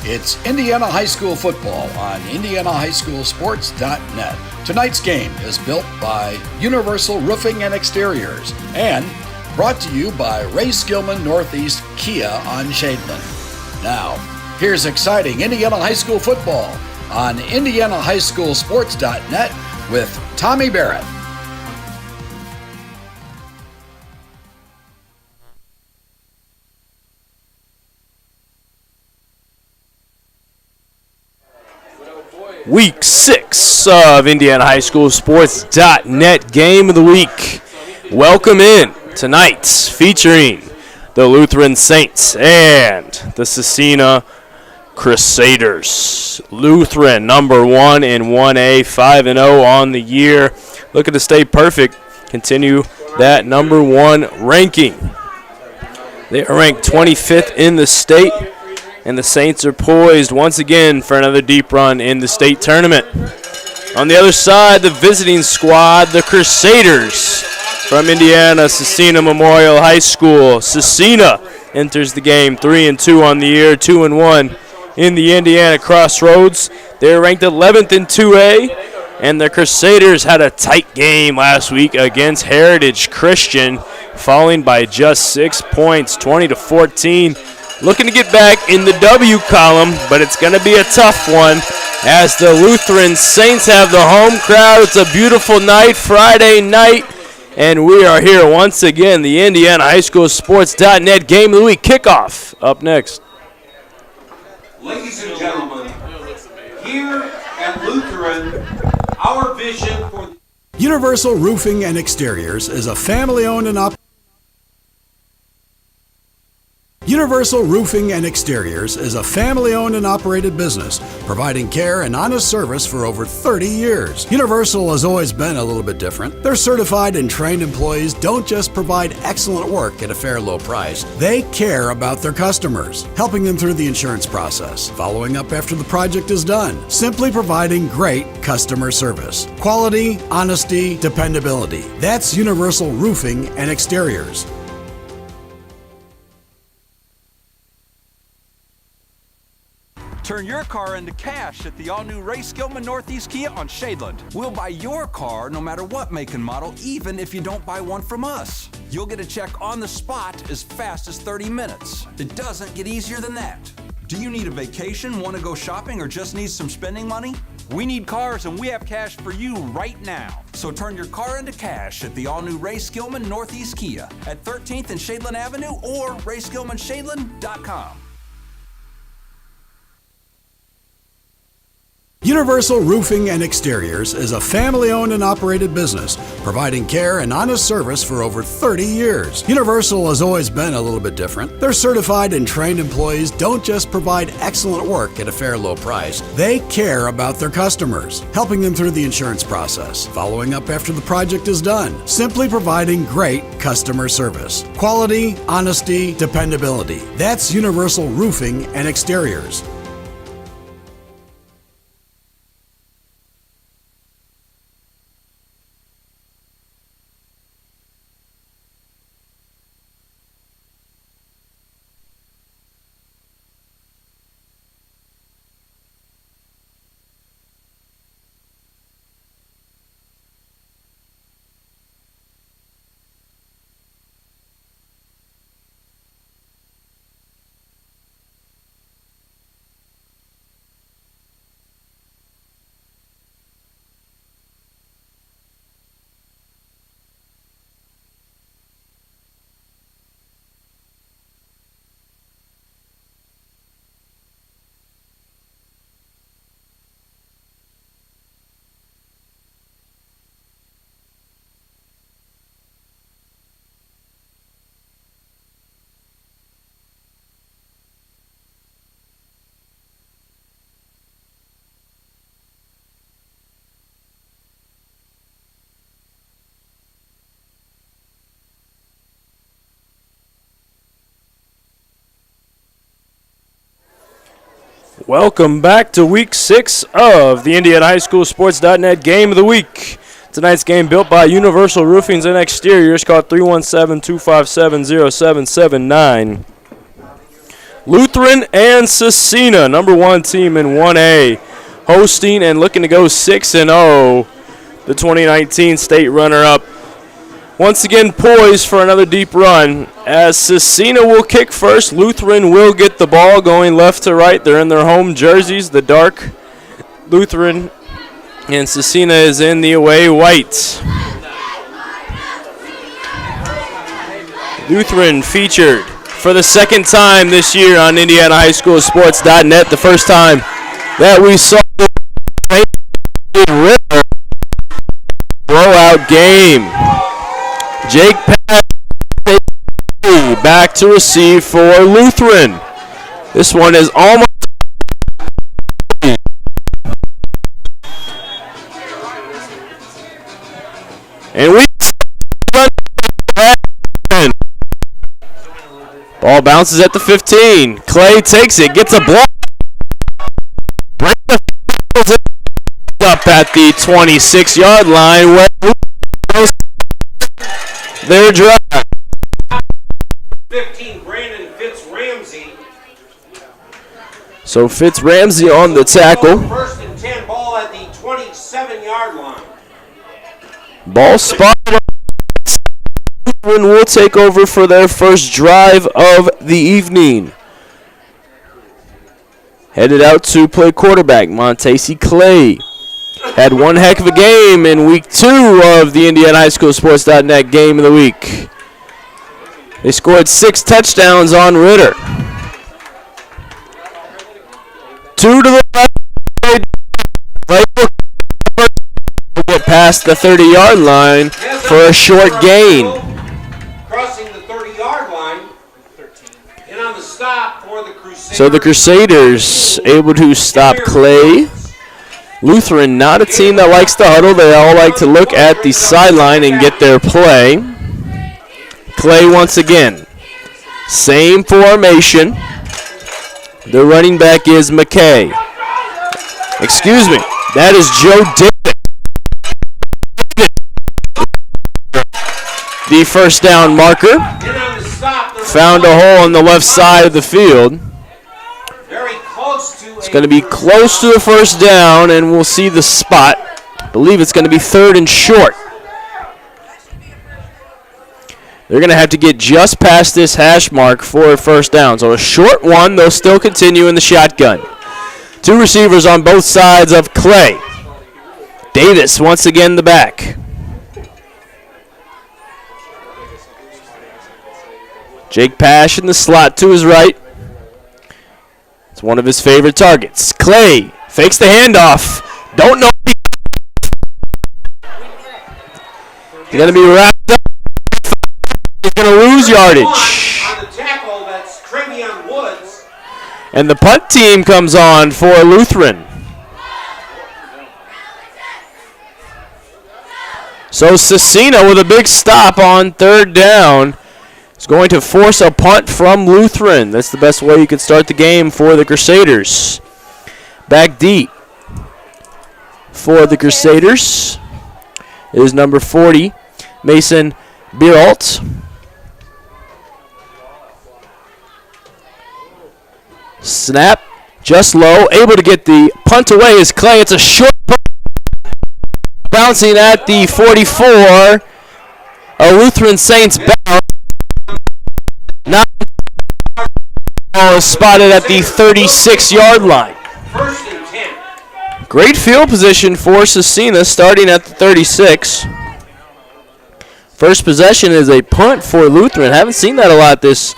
It's Indiana High School football on IndianaHighSchoolSports.net. Tonight's game is built by Universal Roofing and Exteriors and brought to you by Ray Skillman Northeast Kia on Shadeland. Now, here's exciting Indiana High School football on IndianaHighSchoolSports.net with Tommy Barrett. Week 6 of Indiana High School Sports.net Game of the Week. Welcome in tonight, featuring the Lutheran Saints and the Scecina Crusaders. Lutheran, number 1 in 1A, 5-0 on the year. Looking to stay perfect, continue that number 1 ranking. They are ranked 25th in the state, and the Saints are poised once again for another deep run in the state tournament. On the other side, the visiting squad, the Crusaders from Indiana Scecina Memorial High School. Scecina enters the game 3-2 on the year, 2-1 in the Indiana Crossroads. They're ranked 11th in 2A, and the Crusaders had a tight game last week against Heritage Christian, falling by just 6 points, 20-14. Looking to get back in the W column, but it's going to be a tough one as the Lutheran Saints have the home crowd. It's a beautiful night, Friday night, and we are here once again. The Indiana High School Sports.net Game of the Week kickoff up next. Ladies and gentlemen, here at Lutheran, our vision for Universal Roofing and Exteriors is a family-owned and operated Universal Roofing and Exteriors is a family-owned and operated business, providing care and honest service for over 30 years. Universal has always been a little bit different. Their certified and trained employees don't just provide excellent work at a fair low price. They care about their customers, helping them through the insurance process, following up after the project is done, simply providing great customer service. Quality, honesty, dependability. That's Universal Roofing and Exteriors. Turn your car into cash at the all-new Ray Skillman Northeast Kia on Shadeland. We'll buy your car no matter what make and model, even if you don't buy one from us. You'll get a check on the spot as fast as 30 minutes. It doesn't get easier than that. Do you need a vacation, want to go shopping, or just need some spending money? We need cars, and we have cash for you right now. So turn your car into cash at the all-new Ray Skillman Northeast Kia at 13th and Shadeland Avenue or RaySkillmanShadeland.com. Universal Roofing and Exteriors is a family-owned and operated business, providing care and honest service for over 30 years. Universal has always been a little bit different. Their certified and trained employees don't just provide excellent work at a fair low price. They care about their customers, helping them through the insurance process, following up after the project is done, simply providing great customer service. Quality, honesty, dependability. That's Universal Roofing and Exteriors. Welcome back to Week 6 of the Indiana High School Sports.net Game of the Week. Tonight's game built by Universal Roofings and Exteriors. Call 317-257-0779. Lutheran and Scecina, number 1 team in 1A, hosting and looking to go 6-0. The 2019 state runner-up. Once again poised for another deep run. As Scecina will kick first, Lutheran will get the ball going left to right. They're in their home jerseys, the dark Lutheran, and Scecina is in the away white. Lutheran featured for the second time this year on IndianaHighSchoolSports.net. The first time that we saw the blowout game. Jake back to receive for Lutheran. This one is almost. And we ball bounces at the 15. Clay takes it, gets a block. Up at the 26-yard line where their drive. 15, Brandon Fitz-Ramsey. So Fitz-Ramsey on the tackle. First and 10, ball at the 27-yard line. Ball spotted. Will take over for their first drive of the evening. Headed out to play quarterback, Montesi Clay. Had one heck of a game in week 2 of the IndianaHighSchoolSports.net game of the week. They scored 6 touchdowns on Ritter. 2 to the left. Get past the 30-yard line for a short gain. Crossing the 30-yard line. And on the stop for the Crusaders. So the Crusaders able to stop Clay. Lutheran, not a team that likes to huddle. They all like to look at the sideline and get their play. Clay once again. Same formation. The running back is McKay. Excuse me. That is Joe Davis. The first down marker. Found a hole on the left side of the field. It's going to be close to the first down, and we'll see the spot. I believe it's going to be 3rd and short. They're going to have to get just past this hash mark for a first down. So a short one, they'll still continue in the shotgun. 2 receivers on both sides of Clay. Davis once again the back. Jake Pash in the slot to his right. It's one of his favorite targets. Clay fakes the handoff. Don't know. He's going to be wrapped up. He's going to lose yardage. On the tackle, that's Travion Woods. And the punt team comes on for Lutheran. So Scecina with a big stop on 3rd down. Is going to force a punt from Lutheran. That's the best way you can start the game for the Crusaders. Back deep for the Crusaders is number 40, Mason Bieralt. Snap, just low, able to get the punt away is Clay. It's a short punt. Bouncing at the 44. A Lutheran Saints bounce. Not spotted at the 36-yard line. First and 10. Great field position for Scecina starting at the 36. First possession is a punt for Lutheran. Haven't seen that a lot this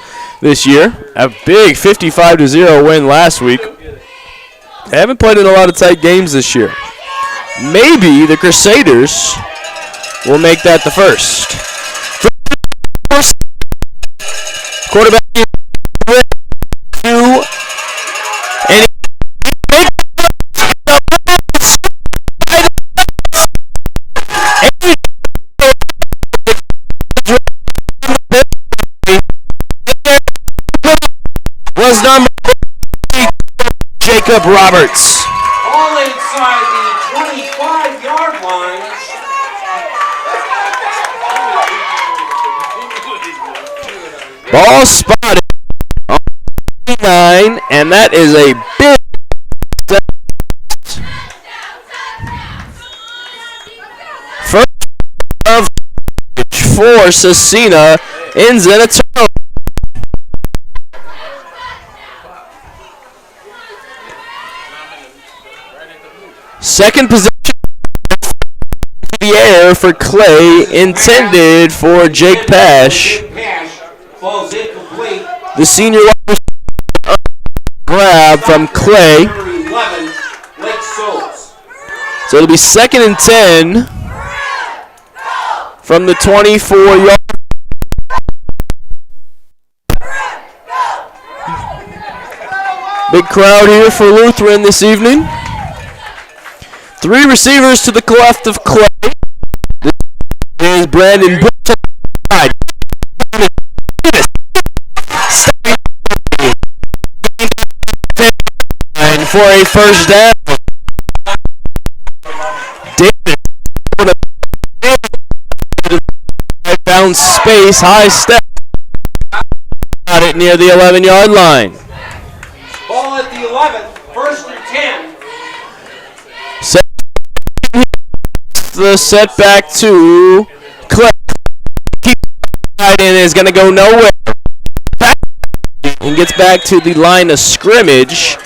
year. A big 55-0 win last week. They haven't played in a lot of tight games this year. Maybe the Crusaders will make that the first. Quarterback and was number 3, Jacob Roberts. All inside the 25-yard line. Ball spotted on 39. line, and that is a big first of for Scecina ends in a turnover. Second position in the air for Clay, intended for Jake Pash. Falls incomplete. The senior grab from Clay. Number 11, Blake Souls. So it'll be 2nd and 10 from the 24-yard. Big crowd here for Lutheran this evening. 3 receivers to the left of Clay. This is Brandon Brooks for a first down. David found space, high step. Got it near the 11-yard line. Ball at the 11, 1st and 10. The setback to Clay. Right in is going to go nowhere. And gets back to the line of scrimmage.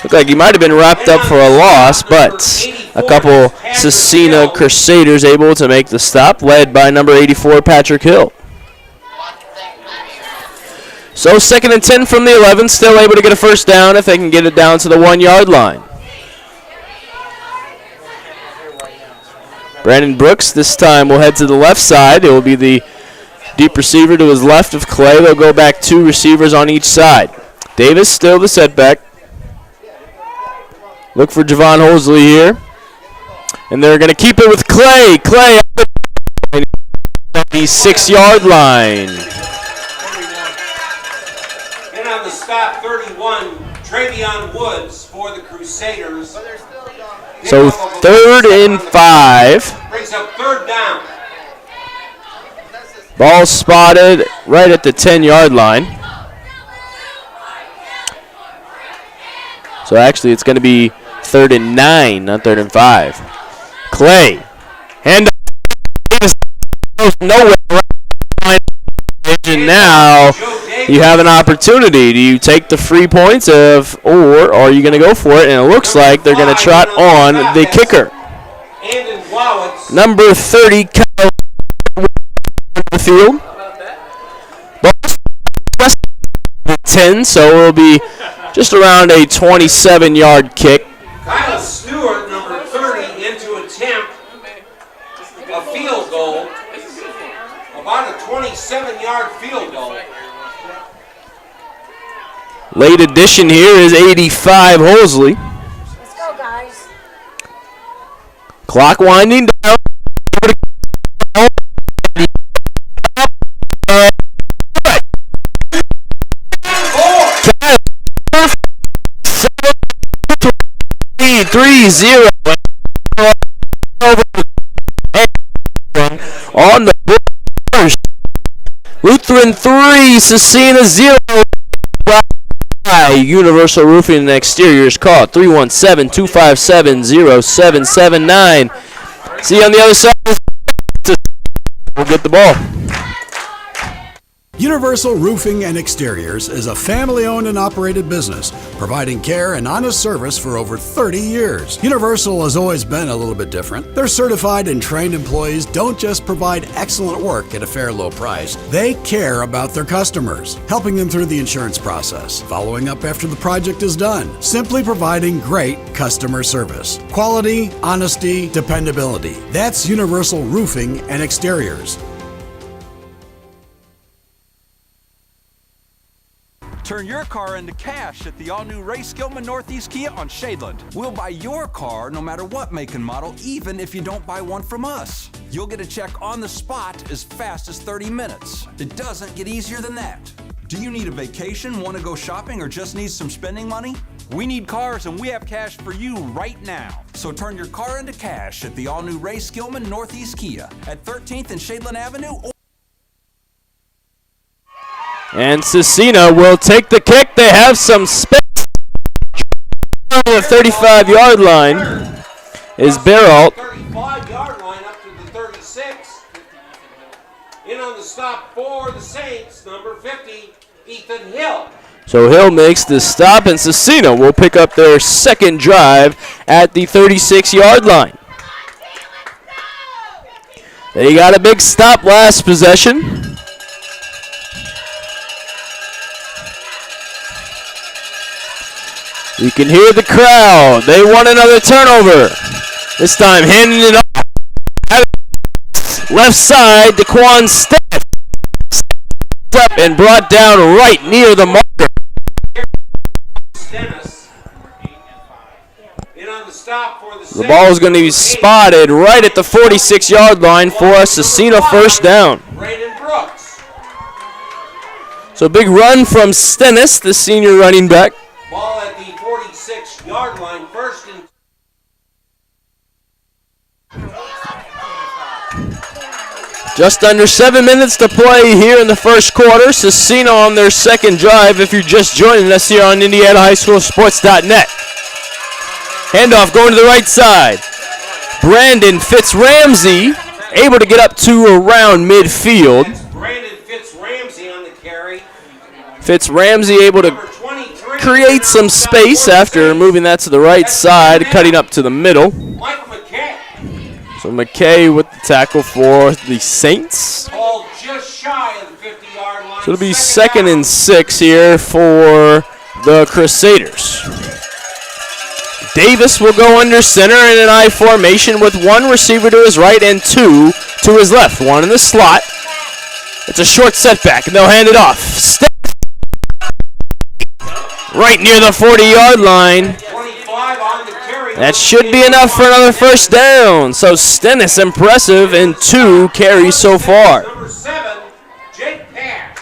Looked like he might have been wrapped up for a loss, but a couple Scecina Crusaders able to make the stop, led by number 84, Patrick Hill. So 2nd and 10 from the 11, still able to get a first down if they can get it down to the 1-yard line. Brandon Brooks this time will head to the left side. It will be the deep receiver to his left of Clay. They'll go back 2 receivers on each side. Davis still the setback. Look for Javon Hosley here. And they're going to keep it with Clay. Clay at the 6-yard line. And on the stop, 31, Travion Woods for the Crusaders. So 3rd and 5. Brings up 3rd down. Ball spotted right at the 10-yard line. So actually it's going to be 3rd and 9, not 3rd and 5. Clay. Hand up. Nowhere. And now you have an opportunity. Do you take the free points or are you going to go for it? And it looks like they're going to trot on the kicker. Number 30, Kyle the field. 10, so it will be just around a 27-yard kick. Kyle Stewart, number 30, in to attempt a field goal. About a 27-yard field goal. Late addition here is 85, Hosley. Let's go, guys. Clock winding down. Three zero on the first. Lutheran 3, Scecina 0. Universal Roofing and Exteriors, call 317-257-0779. See you on the other side. We'll get the ball. Universal Roofing and Exteriors is a family-owned and operated business, providing care and honest service for over 30 years. Universal has always been a little bit different. Their certified and trained employees don't just provide excellent work at a fair low price. They care about their customers, helping them through the insurance process, following up after the project is done, simply providing great customer service. Quality, honesty, dependability. That's Universal Roofing and Exteriors. Turn your car into cash at the all-new Ray Skillman Northeast Kia on Shadeland. We'll buy your car no matter what make and model, even if you don't buy one from us. You'll get a check on the spot as fast as 30 minutes. It doesn't get easier than that. Do you need a vacation, want to go shopping, or just need some spending money? We need cars and we have cash for you right now. So turn your car into cash at the all-new Ray Skillman Northeast Kia at 13th and Shadeland Avenue. And Scecina will take the kick. They have some space. the 35-yard line is Baralt. 35-yard line up to the 36. In on the stop for the Saints, number 50, Ethan Hill. So Hill makes the stop, and Scecina will pick up their second drive at the 36-yard line. They got a big stop last possession. You can hear the crowd. They want another turnover. This time handing it off. Left side, DeQuan Steph up and brought down right near the marker. The ball is going to be spotted right at the 46-yard line for a Scecina first down. So big run from Stennis, the senior running back. Ball at the 46-yard line, first and just under 7 minutes to play here in the first quarter. Scecina on their second drive if you're just joining us here on IndianaHighSchoolSports.net. Handoff going to the right side. Brandon Fitz-Ramsey able to get up to around midfield. Brandon Fitz-Ramsey on the carry. Fitz-Ramsey able to create some space after moving that to the right side, cutting up to the middle. Michael McKay. So McKay with the tackle for the Saints. Ball just shy of the 50-yard line. So it'll be second and 6 here for the Crusaders. Davis will go under center in an I formation with one receiver to his right and two to his left. One in the slot. It's a short setback, and they'll hand it off. Right near the 40-yard line. 25 on the carry. That should be enough for another first down. So Stennis impressive in 2 carries so far. Number 7, Jake Pash.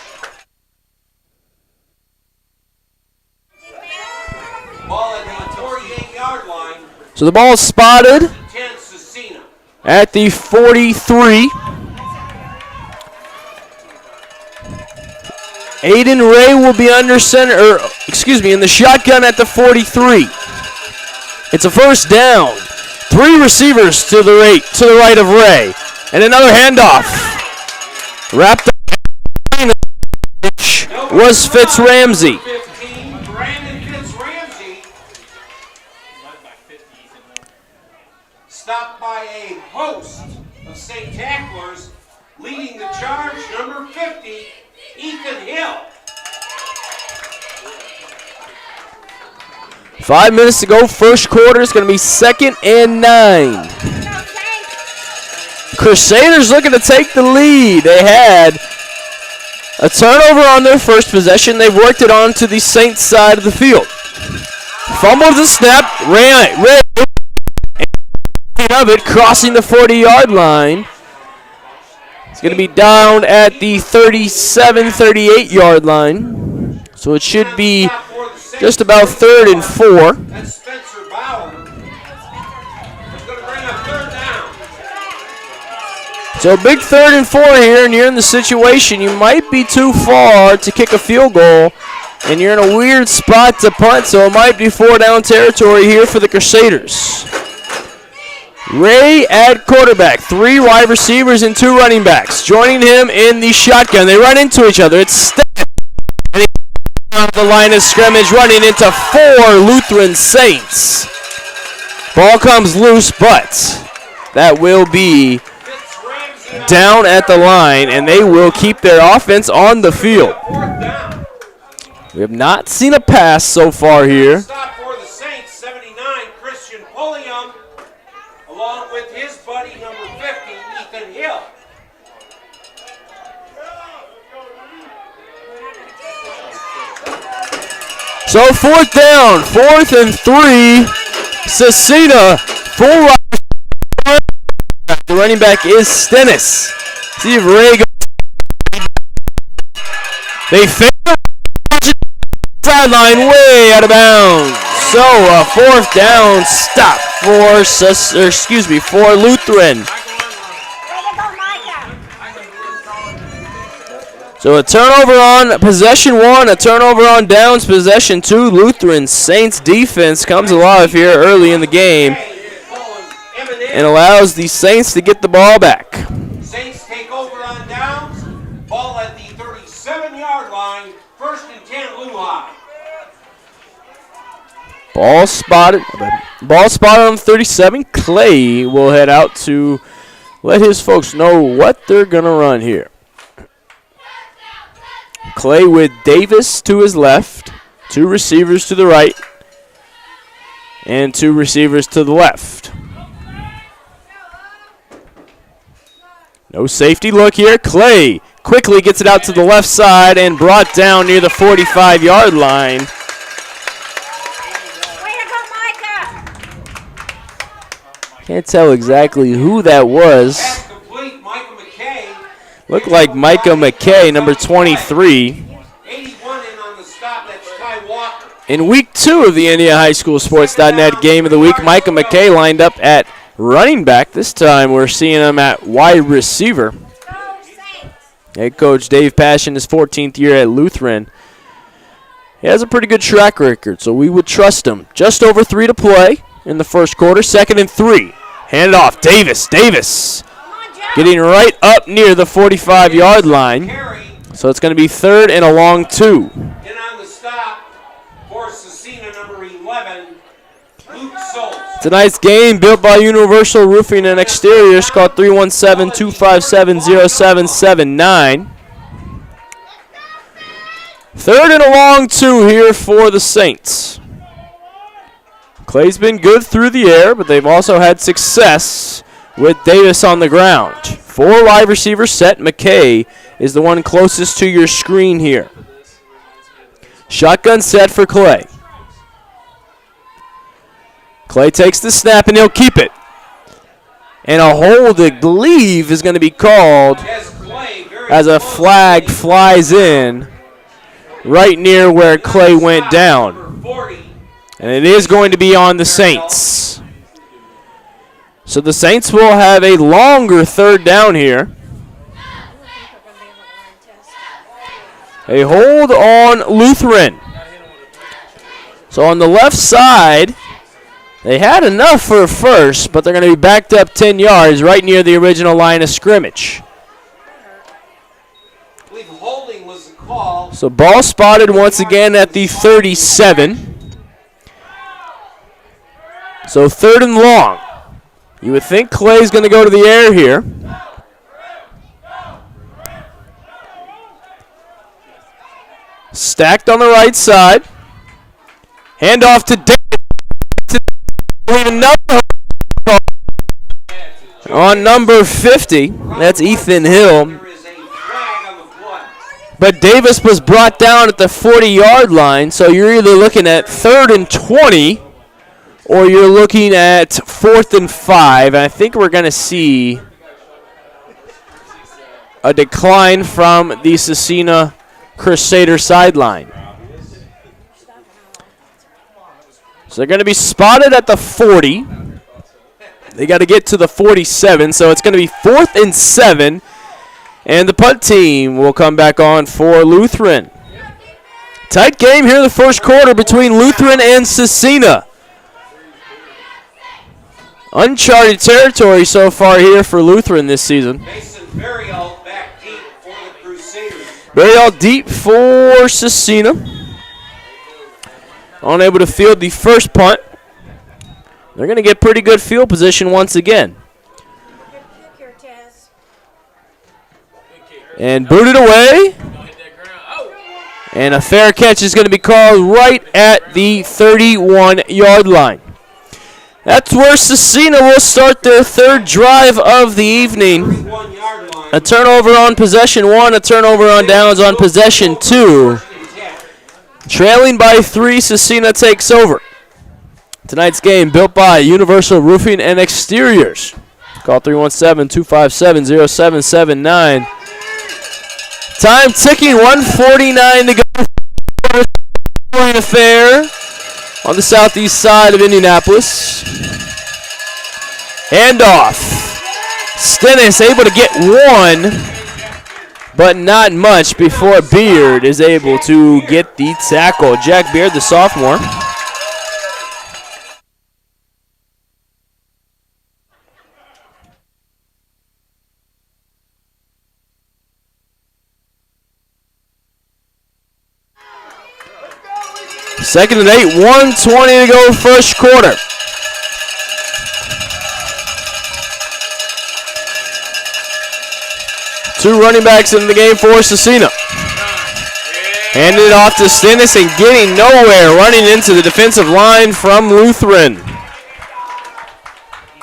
Ball at the 48-yard line. So the ball is spotted 10 Scecina. at the 43. Aiden Ray will be under center, in the shotgun at the 43. It's a first down. 3 receivers to the right of Ray. And another handoff. Wrapped up was Fitz-Ramsey. 15, Brandon Fitz-Ramsey. Stopped by a host of state tacklers. Leading the charge, number 50, Ethan Hill. 5 minutes to go, first quarter. It's going to be 2nd and 9. Crusaders looking to take the lead. They had a turnover on their first possession. They've worked it on to the Saints side of the field. Fumbled the snap. Ray of it, crossing the 40-yard line. It's going to be down at the 37-38 yard line. So it should be just about 3rd and 4. That's Spencer Bauer. It's going to bring up 3rd down. So big 3rd and 4 here, and you're in the situation. You might be too far to kick a field goal, and you're in a weird spot to punt, so it might be 4-down territory here for the Crusaders. Ray at quarterback, 3 wide receivers and 2 running backs. Joining him in the shotgun. They run into each other. It's Steph. And off the line of scrimmage, running into 4 Lutheran Saints. Ball comes loose, but that will be down at the line, and they will keep their offense on the field. 4th down. We have not seen a pass so far here. Stop for the Saints, 79, Christian Pulliam, along with his buddy, number 50, Ethan Hill. So 4th down, 4th and 3. Scecina, full right. The running back is Stennis. See if Ray goes. They fail. Sideline way out of bounds. So a 4th down stop for Lutheran. So a turnover on possession 1, a turnover on downs possession 2. Lutheran Saints defense comes alive here early in the game and allows the Saints to get the ball back. Saints take over on downs. Ball at the 37-yard line. 1st and 10, Lehigh. Ball spotted on 37. Clay will head out to let his folks know what they're going to run here. Clay with Davis to his left, 2 receivers to the right, and 2 receivers to the left. No safety look here. Clay quickly gets it out to the left side and brought down near the 45-yard line. Can't tell exactly who that was. Looked like Micah McKay, number 23. In week 2 of the IndiaHighSchoolSports.net Game of the Week, Micah McKay lined up at running back. This time we're seeing him at wide receiver. Head coach Dave Passion, his 14th year at Lutheran. He has a pretty good track record, so we would trust him. Just over 3 to play in the first quarter. 2nd and 3. Hand it off. Davis getting right up near the 45-yard line. So it's going to be 3rd and a long 2. In on the stop for Scecina, number 11, Luke Schultz. Tonight's game built by Universal Roofing and Exteriors. Call 317-257-0779. 3rd and a long 2 here for the Saints. Clay's been good through the air, but they've also had success with Davis on the ground. 4 wide receivers set. McKay is the one closest to your screen here. Shotgun set for Clay. Clay takes the snap, and he'll keep it. And a hold, I believe, is going to be called as a flag flies in right near where Clay went down. And it is going to be on the Saints. So the Saints will have a longer 3rd down here. A hold on Lutheran. So on the left side, they had enough for a first, but they're going to be backed up 10 yards right near the original line of scrimmage. So ball spotted once again at the 37. So 3rd and long. You would think Clay's going to go to the air here. Stacked on the right side. Handoff to Davis. On number 50. That's Ethan Hill. But Davis was brought down at the 40-yard line, so you're either looking at 3rd and 20 or you're looking at 4th and 5. And I think we're going to see a decline from the Scecina Crusader sideline. So they're going to be spotted at the 40. They got to get to the 47, so it's going to be 4th and 7. And the punt team will come back on for Lutheran. Tight game here in the first quarter between Lutheran and Scecina. Uncharted territory so far here for Lutheran this season. Burial back deep for the Crusaders. Burial deep for Scecina. Unable to field the first punt. They're going to get pretty good field position once again. And booted away. And a fair catch is going to be called right at the 31-yard line. That's where Scecina will start their 3rd drive of the evening. A turnover on possession 1, a turnover on downs on possession 2. Trailing by 3, Scecina takes over. Tonight's game built by Universal Roofing and Exteriors. Call 317-257-0779. Time ticking, 1:49 to go. Affair on the southeast side of Indianapolis. Handoff. Stennis able to get 1 but not much before Beard is able to get the tackle. Jack Beard, the sophomore. Second and 8, 1:20 to go first quarter. Two running backs in the game for Scecina. Handed it off to Stennis and getting nowhere, running into the defensive line from Lutheran.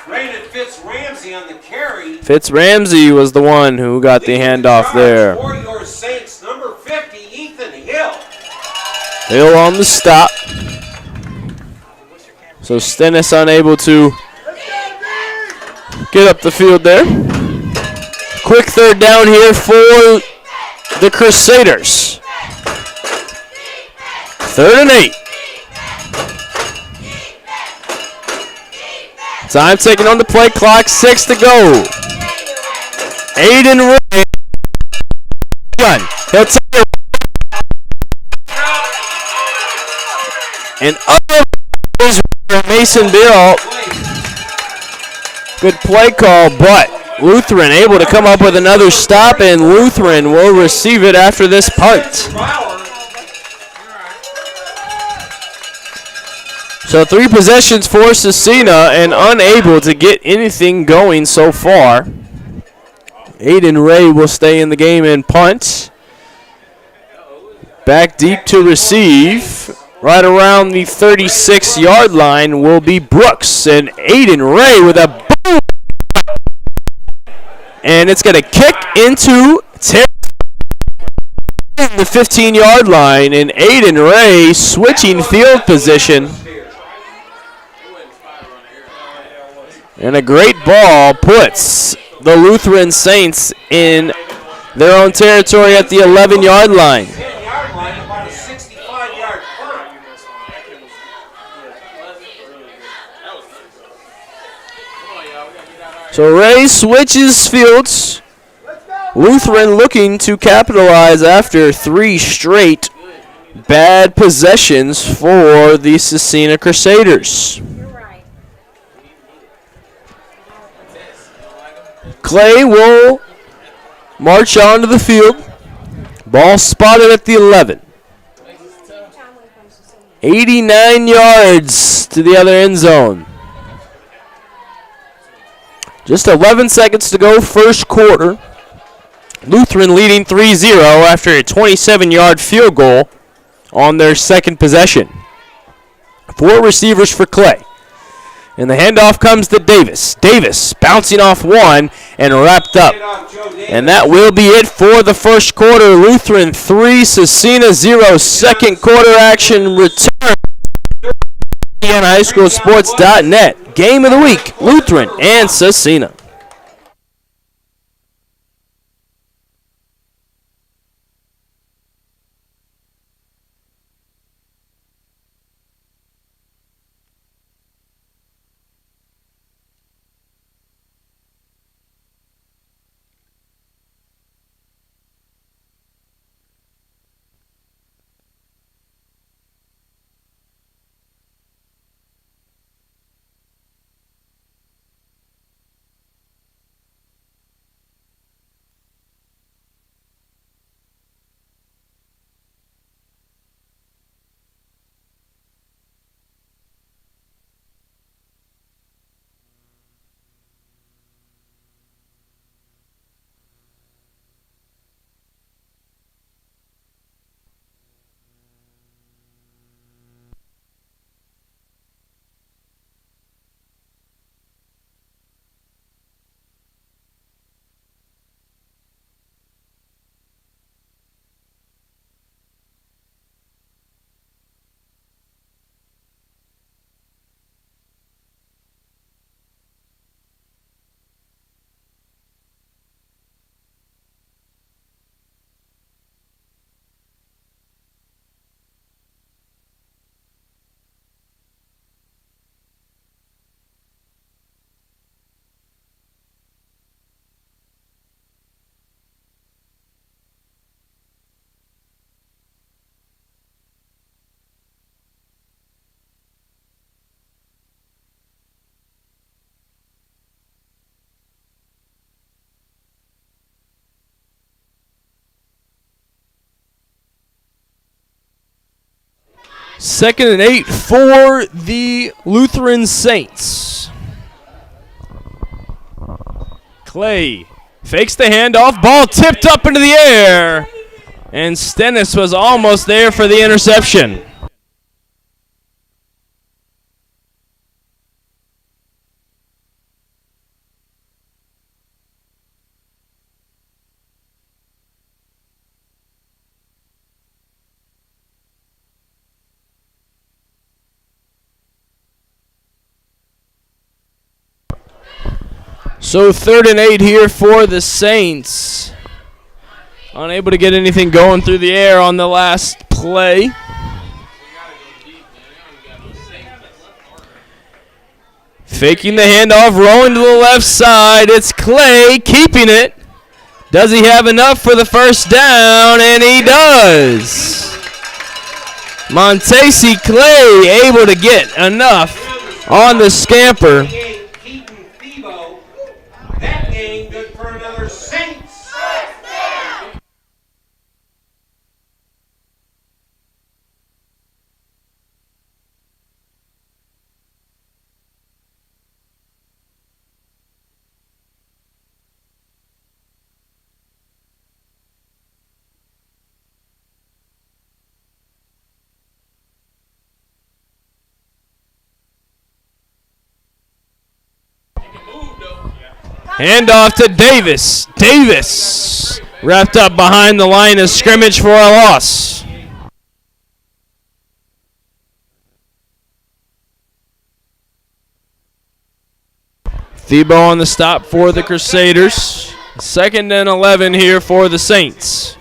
Rated Fitz Ramsey on the carry. Fitz Ramsey was the one who got the handoff there. For your Saints, number 50, Ethan Hill. Hill on the stop. So Stennis unable to get up the field there. Quick third down here for the Crusaders. 3rd and 8. Time taken on the play clock, 6 to go. Aiden Ray. He'll take it. And other Mason Bill. Good play call, but Lutheran able to come up with another stop, and Lutheran will receive it after this punt. So 3 possessions for Scecina and unable to get anything going so far. Aiden Ray will stay in the game and punt. Back deep to receive. Right around the 36-yard line will be Brooks, and Aiden Ray with a boom. And it's going to kick into the 15-yard line, and Aiden Ray switching field position. And a great ball puts the Lutheran Saints in their own territory at the 11-yard line. About a 65-yard punt. So Ray switches fields. Lutheran looking to capitalize after 3 straight bad possessions for the Scecina Crusaders. You're right. Clay will march onto the field. Ball spotted at the 11. 89 yards to the other end zone. Just 11 seconds to go first quarter. Lutheran leading 3-0 after a 27-yard field goal on their second possession. 4 receivers for Clay. And the handoff comes to Davis. Davis bouncing off one and wrapped up. And that will be it for the first quarter. Lutheran 3, Scecina 0. Second quarter action return. HighSchoolSports.net. Game of the week, Lutheran and Scecina. 2nd and 8 for the Lutheran Saints. Clay fakes the handoff. Ball tipped up into the air. And Stennis was almost there for the interception. So 3rd and 8 here for the Saints. Unable to get anything going through the air on the last play. Faking the handoff, rolling to the left side. It's Clay keeping it. Does he have enough for the first down? And he does. Montesi Clay able to get enough on the scamper. That game good for another Saints. Handoff to Davis. Davis wrapped up behind the line of scrimmage for a loss. Thiebaud on the stop for the Crusaders. 2nd and 11 here for the Saints.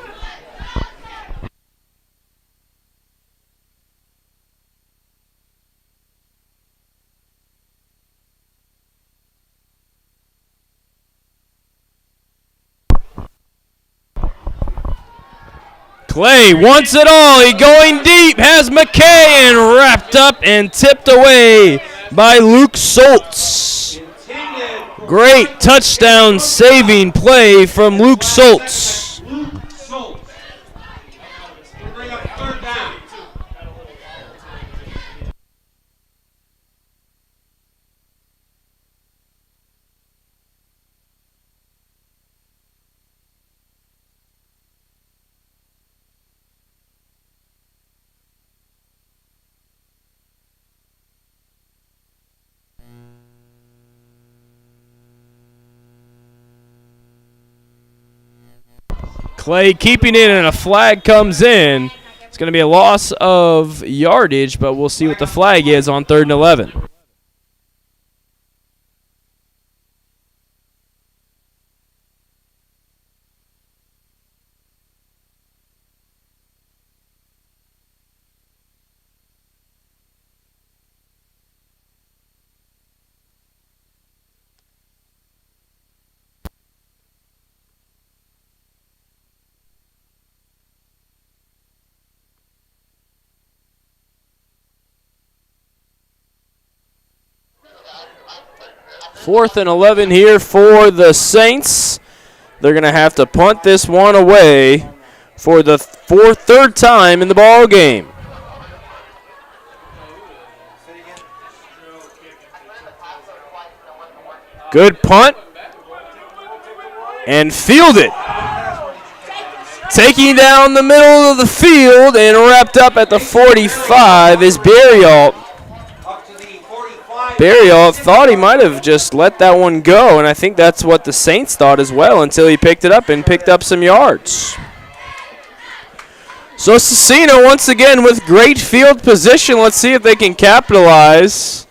Clay wants it all. He going deep. Has McKay and wrapped up and tipped away by Luke Soltz. Great touchdown saving play from Luke Soltz. Bring up 3rd down. Clay keeping it, and a flag comes in. It's going to be a loss of yardage, but we'll see what the flag is on 3rd and 11. Fourth and 11 here for the Saints. They're going to have to punt this one away for the third time in the ball game. Good punt. And fielded. Taking down the middle of the field and wrapped up at the 45 is Berrialt. Berrialt thought he might have just let that one go, and I think that's what the Saints thought as well until he picked it up and picked up some yards. So Scecina once again with great field position. Let's see if they can capitalize.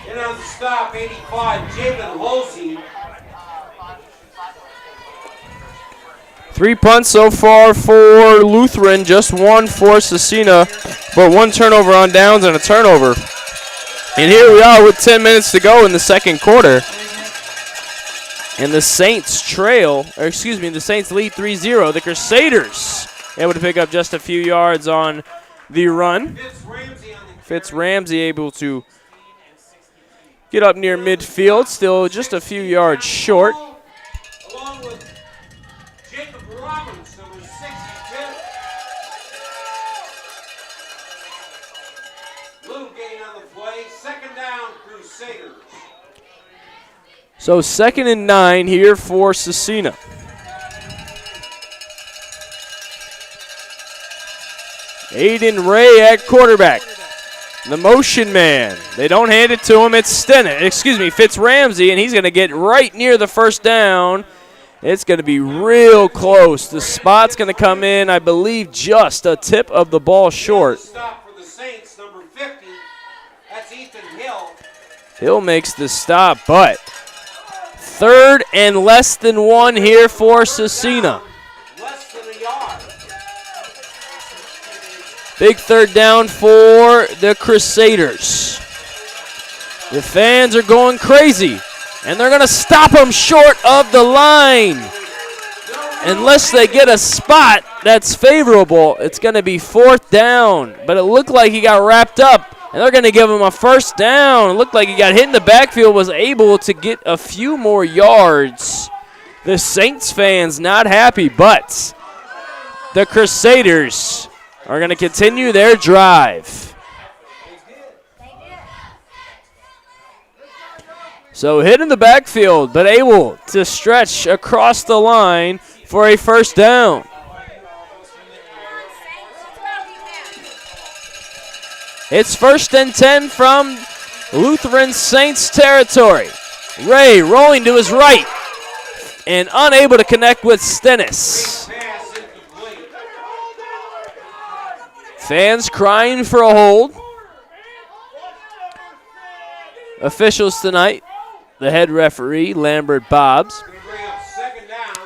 In on the stop, 85, Jalen Holsey. 3 punts so far for Lutheran, just one for Scecina, but one turnover on downs and a turnover. And here we are with 10 minutes to go in the second quarter. And the Saints the Saints lead 3-0. The Crusaders able to pick up just a few yards on the run. Fitz Ramsey able to get up near midfield, still just a few yards short. Along with Jacob Robbins, number 62. So 2nd and 9 here for Scecina. Aiden Ray at quarterback. The motion man. They don't hand it to him. It's Fitz Ramsey, and he's going to get right near the first down. It's going to be real close. The spot's going to come in, I believe, just a tip of the ball short. Stop for the Saints, number 50. That's Ethan Hill. Hill makes the stop, but 3rd and less than 1 here for Scecina. Less than a yard. Big 3rd down for the Crusaders. The fans are going crazy, and they're going to stop them short of the line. Unless they get a spot that's favorable, it's going to be 4th down. But it looked like he got wrapped up, and they're going to give him a 1st down. It looked like he got hit in the backfield, was able to get a few more yards. The Saints fans not happy, but the Crusaders are going to continue their drive. So hit in the backfield, but able to stretch across the line for a 1st down. It's 1st and 10 from Lutheran Saints territory. Ray rolling to his right and unable to connect with Stennis. Fans crying for a hold. Officials tonight, the head referee, Lambert Bobbs. Going to bring up 2nd down.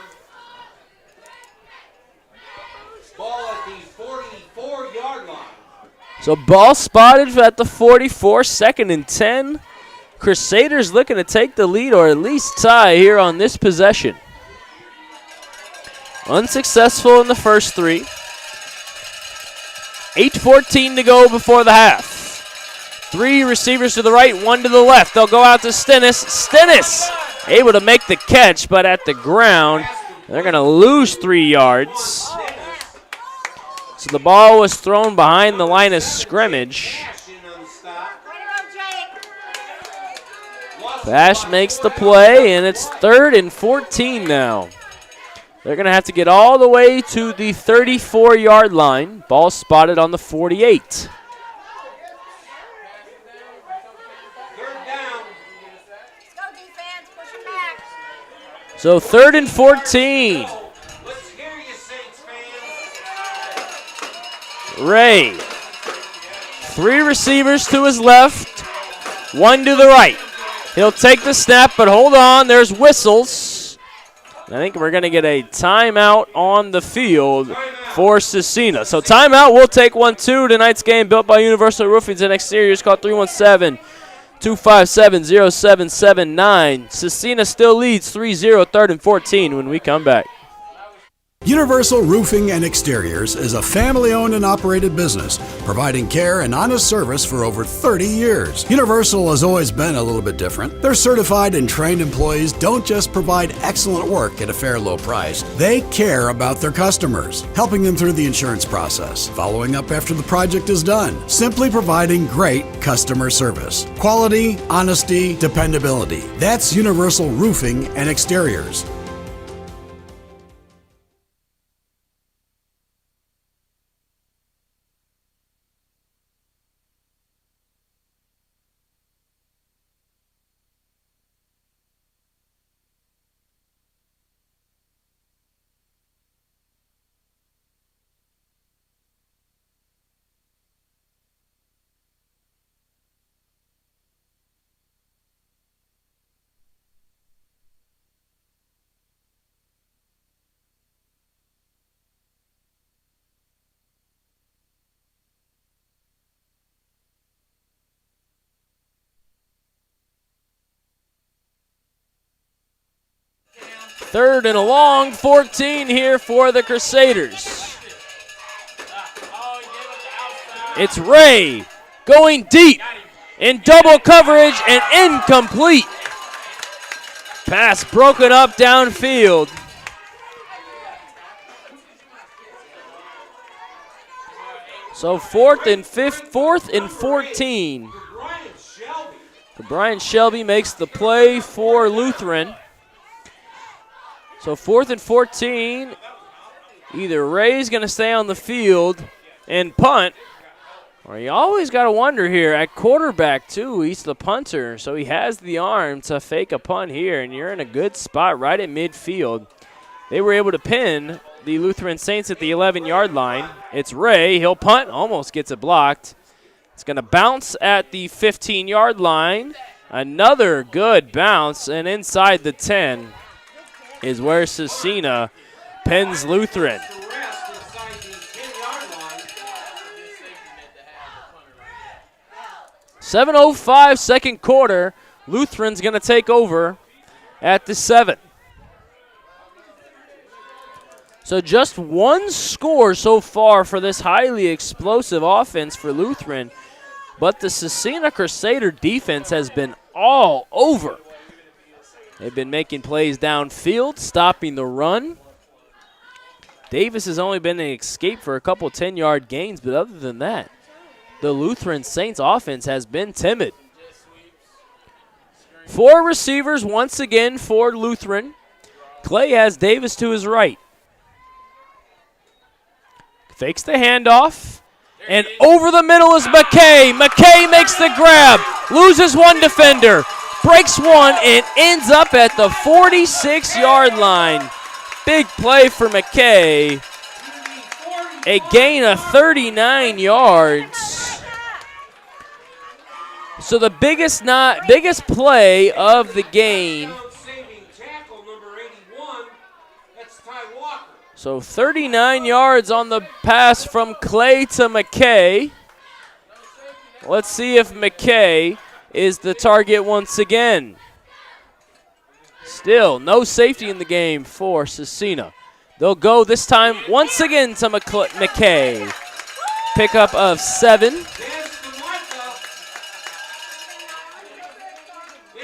Ball at the 44-yard line. So ball spotted at the 44, 2nd and 10. Crusaders looking to take the lead or at least tie here on this possession. Unsuccessful in the first 3. 8:14 to go before the half. 3 receivers to the right, 1 to the left. They'll go out to Stennis. Stennis able to make the catch, but at the ground, they're going to lose 3 yards. So the ball was thrown behind the line of scrimmage. Bash makes the play, and it's 3rd and 14 now. They're going to have to get all the way to the 34-yard line. Ball spotted on the 48. So 3rd and 14. Let's hear you, Saints fans. Ray. 3 receivers to his left, 1 to the right. He'll take the snap, but hold on, there's whistles. I think we're going to get a timeout on the field for Scecina. So timeout, we'll take 1-2. Tonight's game built by Universal Roofing and Exteriors. Call 317-257-0779. Scecina still leads 3-0, 3rd and 14 when we come back. Universal Roofing and Exteriors is a family-owned and operated business, providing care and honest service for over 30 years. Universal has always been a little bit different. Their certified and trained employees don't just provide excellent work at a fair low price. They care about their customers, helping them through the insurance process, following up after the project is done, simply providing great customer service. Quality, honesty, dependability. That's Universal Roofing and Exteriors. Third and a long 14 here for the Crusaders. It's Ray going deep in double coverage and incomplete. Pass broken up downfield. So fourth and 14. Brian Shelby makes the play for Lutheran. So 4th and 14. Either Ray's going to stay on the field and punt, or you always got to wonder here at quarterback, too. He's the punter, so he has the arm to fake a punt here, and you're in a good spot right at midfield. They were able to pin the Lutheran Saints at the 11-yard line. It's Ray. He'll punt, almost gets it blocked. It's going to bounce at the 15-yard line. Another good bounce, and inside the 10 is where Scecina pins Lutheran. 7:05 second quarter. Lutheran's going to take over at the 7. So just one score so far for this highly explosive offense for Lutheran, but the Scecina Crusader defense has been all over. They've been making plays downfield, stopping the run. Davis has only been an escape for a couple 10-yard gains, but other than that, the Lutheran Saints offense has been timid. 4 receivers once again for Lutheran. Clay has Davis to his right. Fakes the handoff, and over the middle is McKay. McKay makes the grab, loses one defender, breaks one, and ends up at the 46-yard line. Big play for McKay. A gain of 39 yards. So the biggest play of the game. So 39 yards on the pass from Clay to McKay. Let's see if McKay is the target once again. Still, no safety in the game for Scecina. They'll go this time once again to McKay. Pickup of 7. In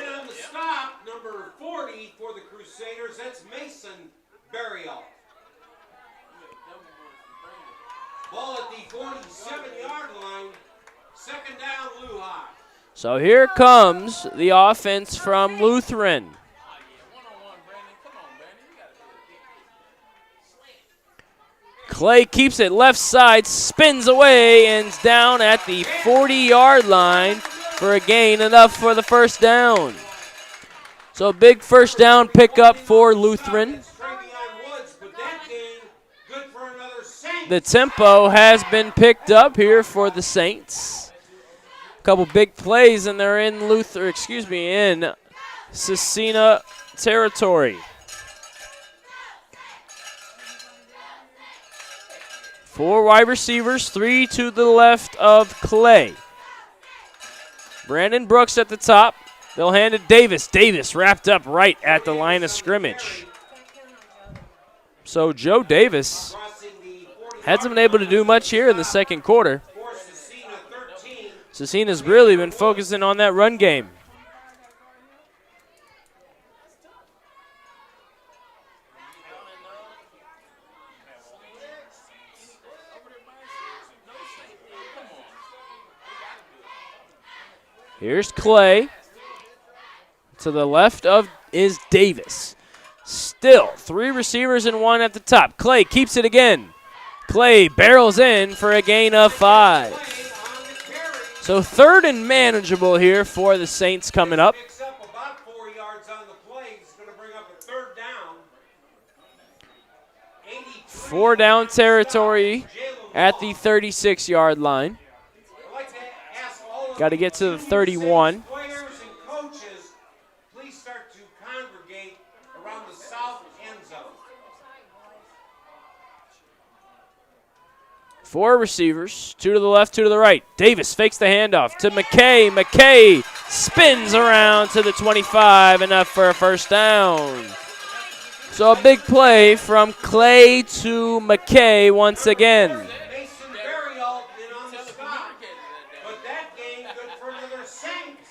on the stop, number 40 for the Crusaders, that's Mason Burial. Ball at the 47-yard line, second down, Lehigh. So here comes the offense from Lutheran. Clay keeps it left side, spins away, and is down at the 40-yard line for a gain, enough for the first down. So a big first down pickup for Lutheran. The tempo has been picked up here for the Saints. A couple big plays, and they're in in Scecina territory. 4 wide receivers, 3 to the left of Clay. Brandon Brooks at the top. They'll hand it Davis. Davis wrapped up right at the line of scrimmage. So Joe Davis hasn't been able to do much here in the second quarter. Scecina's really been focusing on that run game. Here's Clay. To the left of is Davis. Still 3 receivers and 1 at the top. Clay keeps it again. Clay barrels in for a gain of 5. So 3rd and manageable here for the Saints coming up. Picks up about 4 yards on the play. He's going to bring up a 3rd down. 4 down territory at the 36-yard line. Got to get to the 31. Players and coaches, please start to congregate around the south end zone. 4 receivers, 2 to the left, 2 to the right. Davis fakes the handoff to McKay. McKay spins around to the 25, enough for a first down. So a big play from Clay to McKay once again. Mason Burial in on the spot, but that game good for another Saints.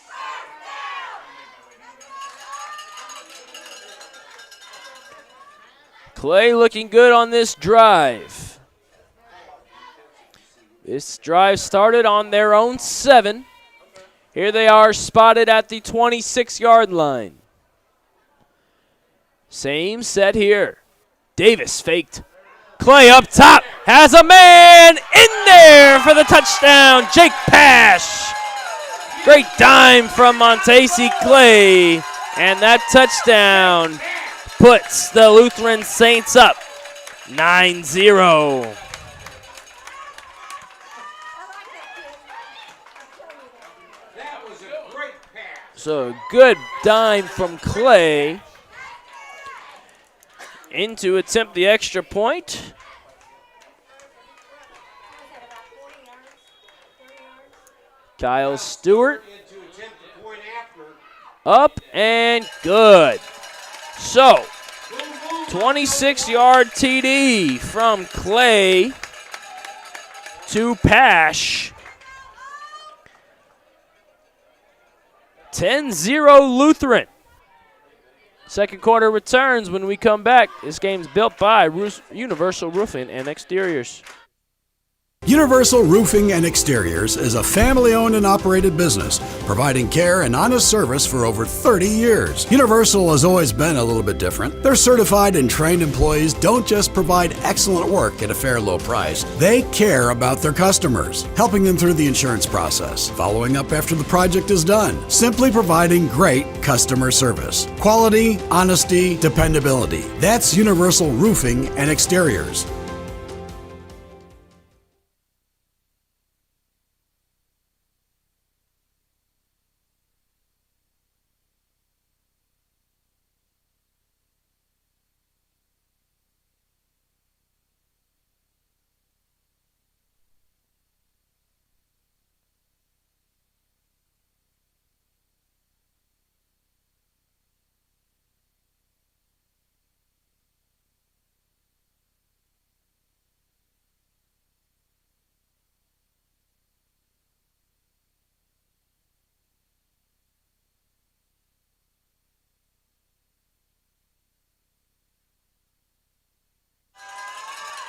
Clay looking good on this drive. This drive started on their own 7. Here they are spotted at the 26-yard line. Same set here. Davis faked. Clay up top, has a man in there for the touchdown. Jake Pash. Great dime from Montesi Clay. And that touchdown puts the Lutheran Saints up 9-0. That was a great pass. So good dime from Clay in to attempt the extra point. Kyle Stewart up and good. So 26-yard TD from Clay to Pash. 10-0 Lutheran. Second quarter returns when we come back. This game's built by Universal Roofing and Exteriors. Universal Roofing and Exteriors is a family-owned and operated business, providing care and honest service for over 30 years. Universal has always been a little bit different. Their certified and trained employees don't just provide excellent work at a fair low price. They care about their customers, helping them through the insurance process, following up after the project is done, simply providing great customer service. Quality, honesty, dependability. That's Universal Roofing and Exteriors.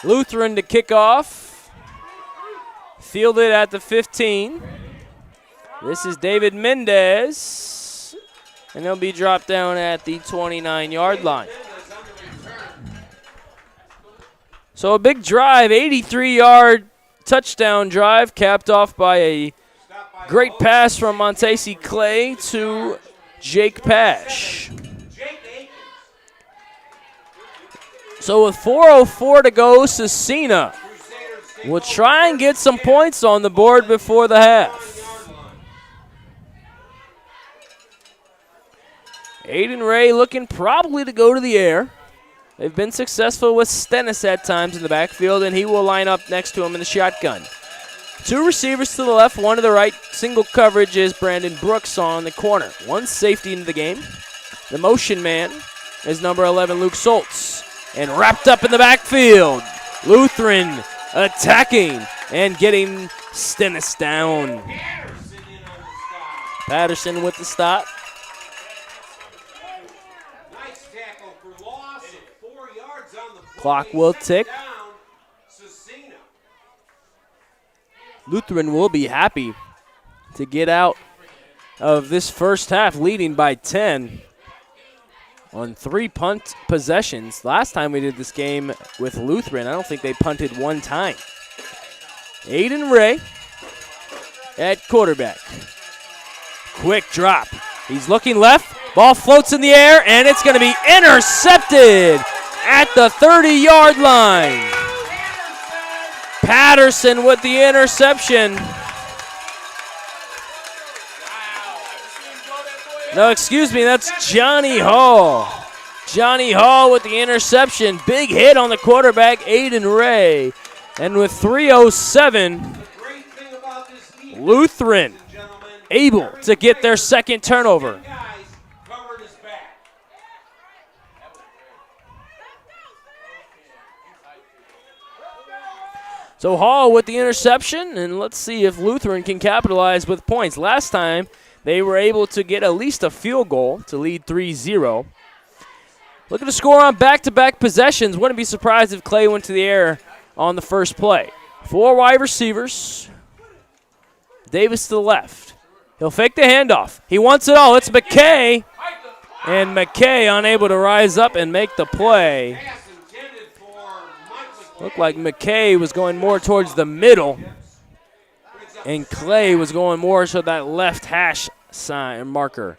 Lutheran to kick off. Fielded at the 15. This is David Mendez. And he'll be dropped down at the 29-yard line. So a big drive, 83-yard touchdown drive, capped off by a great pass from Montesi Clay to Jake Pash. So with 4:04 to go, Scecina will try and get some points on the board before the half. Aiden Ray looking probably to go to the air. They've been successful with Stennis at times in the backfield, and he will line up next to him in the shotgun. Two receivers to the left, one to the right. Single coverage is Brandon Brooks on the corner. One safety into the game. The motion man is number 11, Luke Soltz. And wrapped up in the backfield, Lutheran attacking and getting Stennis down. Patterson with the stop. Nice tackle for loss of 4 yards on the play. Clock will tick. Down, Scecina. Lutheran will be happy to get out of this first half leading by 10 on 3 punt possessions. Last time we did this game with Lutheran, I don't think they punted one time. Aiden Ray at quarterback. Quick drop. He's looking left. Ball floats in the air, and it's going to be intercepted at the 30-yard line. Patterson with the interception. No, excuse me, that's Johnny Hall. Johnny Hall with the interception. Big hit on the quarterback, Aiden Ray. And with 3:07, Lutheran able to get their second turnover. So Hall with the interception, and let's see if Lutheran can capitalize with points. Last time, they were able to get at least a field goal to lead 3-0. Look at the score on back-to-back possessions. Wouldn't be surprised if Clay went to the air on the first play. 4 wide receivers. Davis to the left. He'll fake the handoff. He wants it all. It's McKay. And McKay unable to rise up and make the play. Looked like McKay was going more towards the middle. And Clay was going more to that left hash sign marker.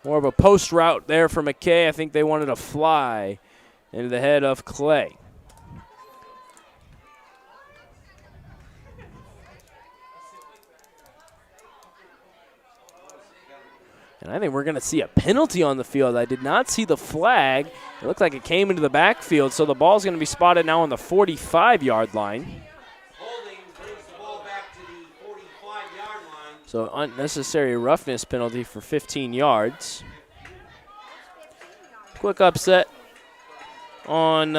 More of a post route there for McKay. I think they wanted a fly into the head of Clay. And I think we're going to see a penalty on the field. I did not see the flag. It looked like it came into the backfield, so the ball's going to be spotted now on the 45-yard line. Holding brings the ball back to the 45-yard line. So unnecessary roughness penalty for 15 yards. Quick upset on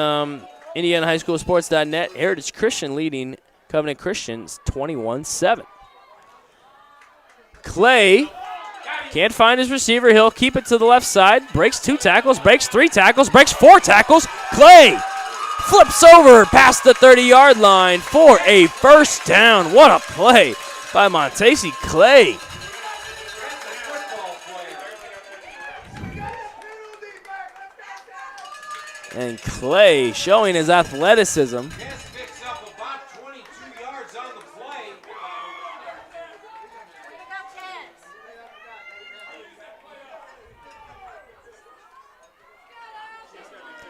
IndianaHighSchoolSports.net. Heritage Christian leading Covenant Christians 21-7. Clay can't find his receiver. He'll keep it to the left side. Breaks 2 tackles, breaks 3 tackles, breaks 4 tackles. Clay flips over past the 30-yard line for a first down. What a play by Montesi Clay. And Clay showing his athleticism. Picks up about 22 yards on the play.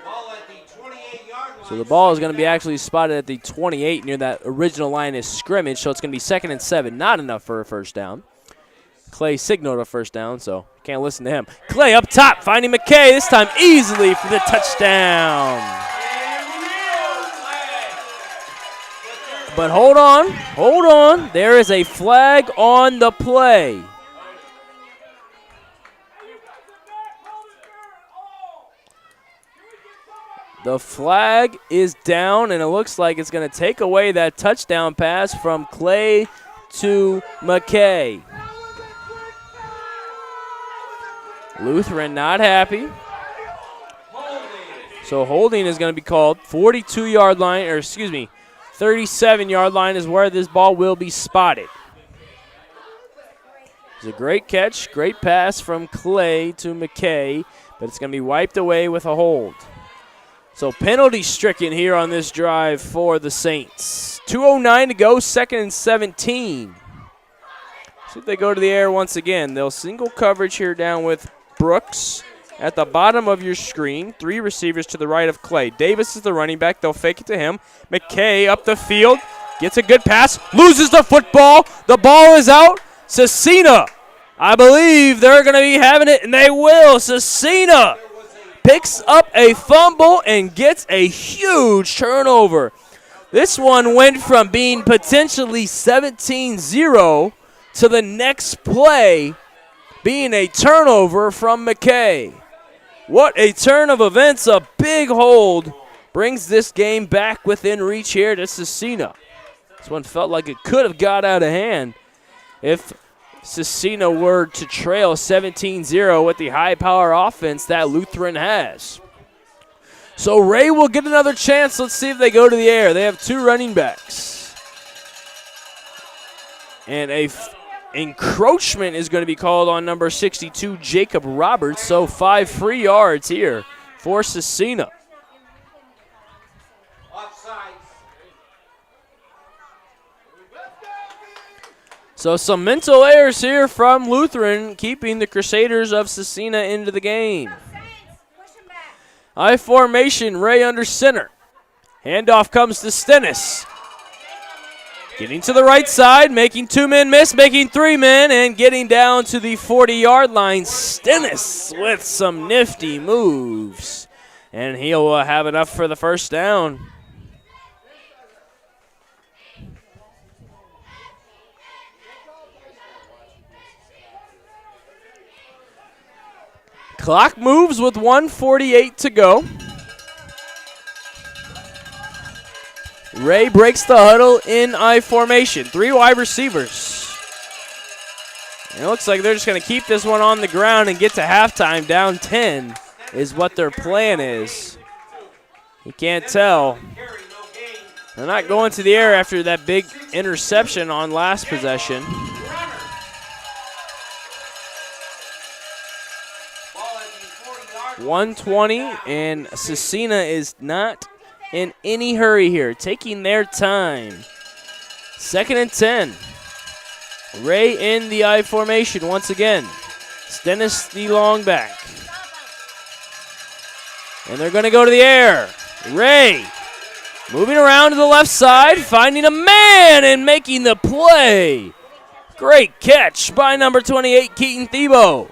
Ball at the 28-yard line. So the ball is going to be actually spotted at the 28 near that original line of scrimmage. So it's going to be 2nd and 7. Not enough for a first down. Clay signaled a first down, so can't listen to him. Clay up top, finding McKay, this time easily for the touchdown. But hold on. There is a flag on the play. The flag is down, and it looks like it's going to take away that touchdown pass from Clay to McKay. Lutheran not happy. So holding is going to be called. 42-yard line, or excuse me, 37-yard line is where this ball will be spotted. It's a great catch, great pass from Clay to McKay, but it's going to be wiped away with a hold. So penalty stricken here on this drive for the Saints. 2:09 to go, 2nd and 17. See if they go to the air once again. They'll single coverage here down with Brooks at the bottom of your screen. 3 receivers to the right of Clay. Davis is the running back. They'll fake it to him. McKay up the field. Gets a good pass. Loses the football. The ball is out. Scecina. I believe they're going to be having it, and they will. Scecina picks up a fumble and gets a huge turnover. This one went from being potentially 17-0 to the next play being a turnover from McKay. What a turn of events. A big hold brings this game back within reach here to Scecina. This one felt like it could have got out of hand if Scecina were to trail 17-0 with the high-power offense that Lutheran has. So Ray will get another chance. Let's see if they go to the air. They have 2 running backs. And a encroachment is going to be called on number 62, Jacob Roberts. So 5 free yards here for Scecina. So some mental errors here from Lutheran, keeping the Crusaders of Scecina into the game. I formation, Ray under center. Handoff comes to Stennis. Getting to the right side, making 2 men miss, making 3 men, and getting down to the 40-yard line. Stennis with some nifty moves. And he'll have enough for the first down. Clock moves with 1:48 to go. Ray breaks the huddle in I formation. 3 wide receivers. And it looks like they're just going to keep this one on the ground and get to halftime. Down 10 is what their plan is. You can't tell. They're not going to the air after that big interception on last possession. 1:20, and Scecina is not in any hurry here, taking their time. 2nd and 10. Ray in the I formation once again. Stennis the long back. And they're going to go to the air. Ray moving around to the left side, finding a man and making the play. Great catch by number 28, Keaton Thiebaud.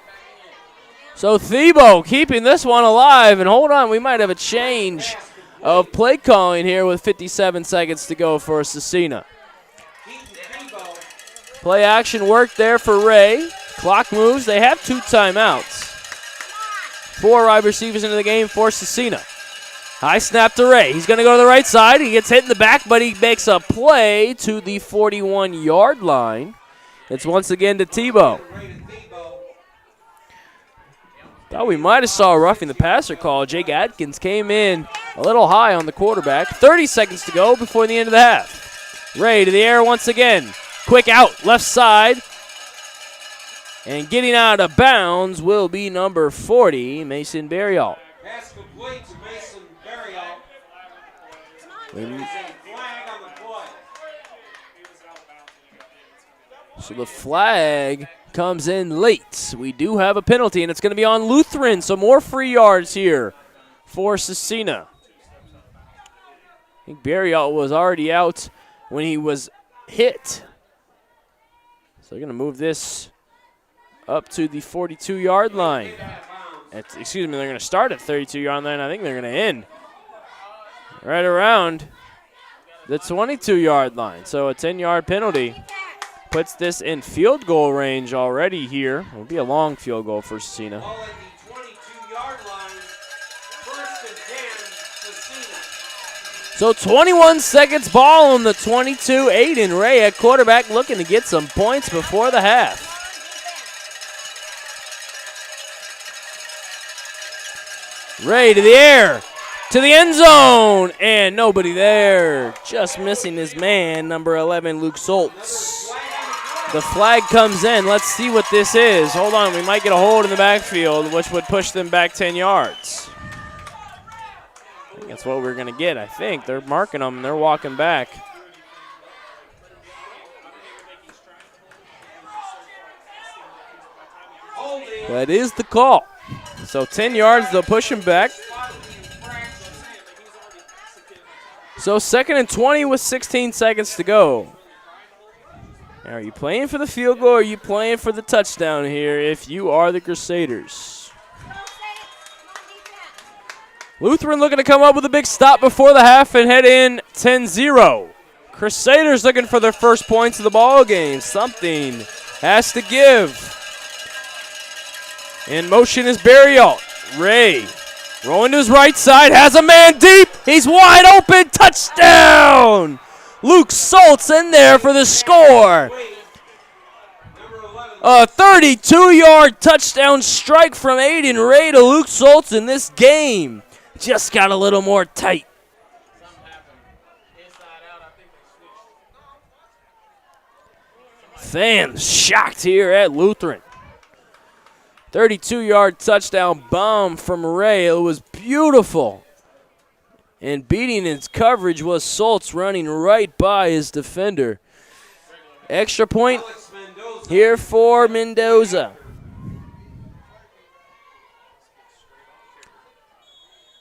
So Thiebaud keeping this one alive. And hold on, we might have a change of play calling here with 57 seconds to go for Scecina. Play action work there for Ray. Clock moves. They have 2 timeouts. 4 wide receivers into the game for Scecina. High snap to Ray. He's going to go to the right side. He gets hit in the back, but he makes a play to the 41-yard line. It's once again to Thiebaud. Thought we might have saw a roughing the passer call. Jake Adkins came in a little high on the quarterback. 30 seconds to go before the end of the half. Ray to the air once again. Quick out, left side. And getting out of bounds will be number 40, Mason Berrialt. Pass complete to Mason Berrialt. There's a flag on the play. So the flag comes in late. We do have a penalty, and it's going to be on Lutheran. So more free yards here for Scecina. I think Berrialt was already out when he was hit. So they're going to move this up to the 42-yard line. They're going to start at 32-yard line. I think they're going to end right around the 22-yard line. So a 10-yard penalty puts this in field goal range already here. It'll be a long field goal for Scecina. Ball at the 22-yard line. 1st and 10, Scecina. So 21 seconds, ball on the 22. Aiden Ray at quarterback looking to get some points before the half. Ray to the air, to the end zone, and nobody there. Just missing his man, number 11, Luke Soltz. The flag comes in. Let's see what this is. Hold on, we might get a hold in the backfield, which would push them back 10 yards. I think that's what we're going to get, I think. They're marking them, and they're walking back. That is the call. So 10 yards, they'll push him back. So 2nd and 20 with 16 seconds to go. Now, are you playing for the field goal or are you playing for the touchdown here if you are the Crusaders? Lutheran looking to come up with a big stop before the half and head in 10-0. Crusaders looking for their first points of the ball game. Something has to give. In motion is Berrialt. Ray rolling to his right side, has a man deep. He's wide open. Touchdown! Luke Soltz in there for the score. A 32-yard touchdown strike from Aiden Ray to Luke Soltz in this game. Just got a little more tight. Fans shocked here at Lutheran. 32-yard touchdown bomb from Ray. It was beautiful. And beating his coverage was Soltz running right by his defender. Extra point here for Mendoza.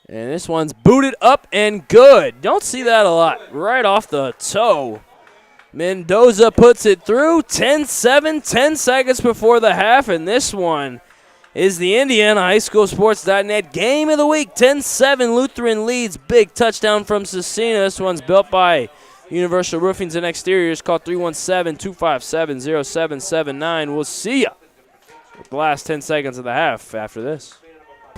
And this one's booted up and good. Don't see that a lot. Right off the toe. Mendoza puts it through. 10-7, 10 seconds before the half. And this one is the Indiana High School Sports.net Game of the Week. 10-7, Lutheran leads. Big touchdown from Scecina. This one's built by Universal Roofings and Exteriors. Call 317-257-0779. We'll see ya with the last 10 seconds of the half after this.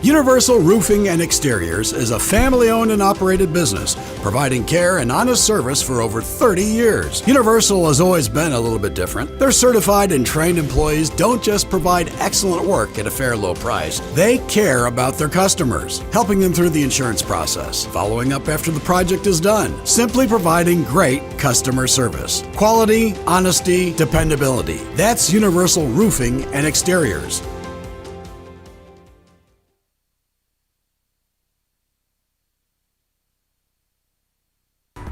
Universal Roofing and Exteriors is a family-owned and operated business, providing care and honest service for over 30 years. Universal has always been a little bit different. Their certified and trained employees don't just provide excellent work at a fair low price. They care about their customers, helping them through the insurance process, following up after the project is done, simply providing great customer service. Quality, honesty, dependability. That's Universal Roofing and Exteriors.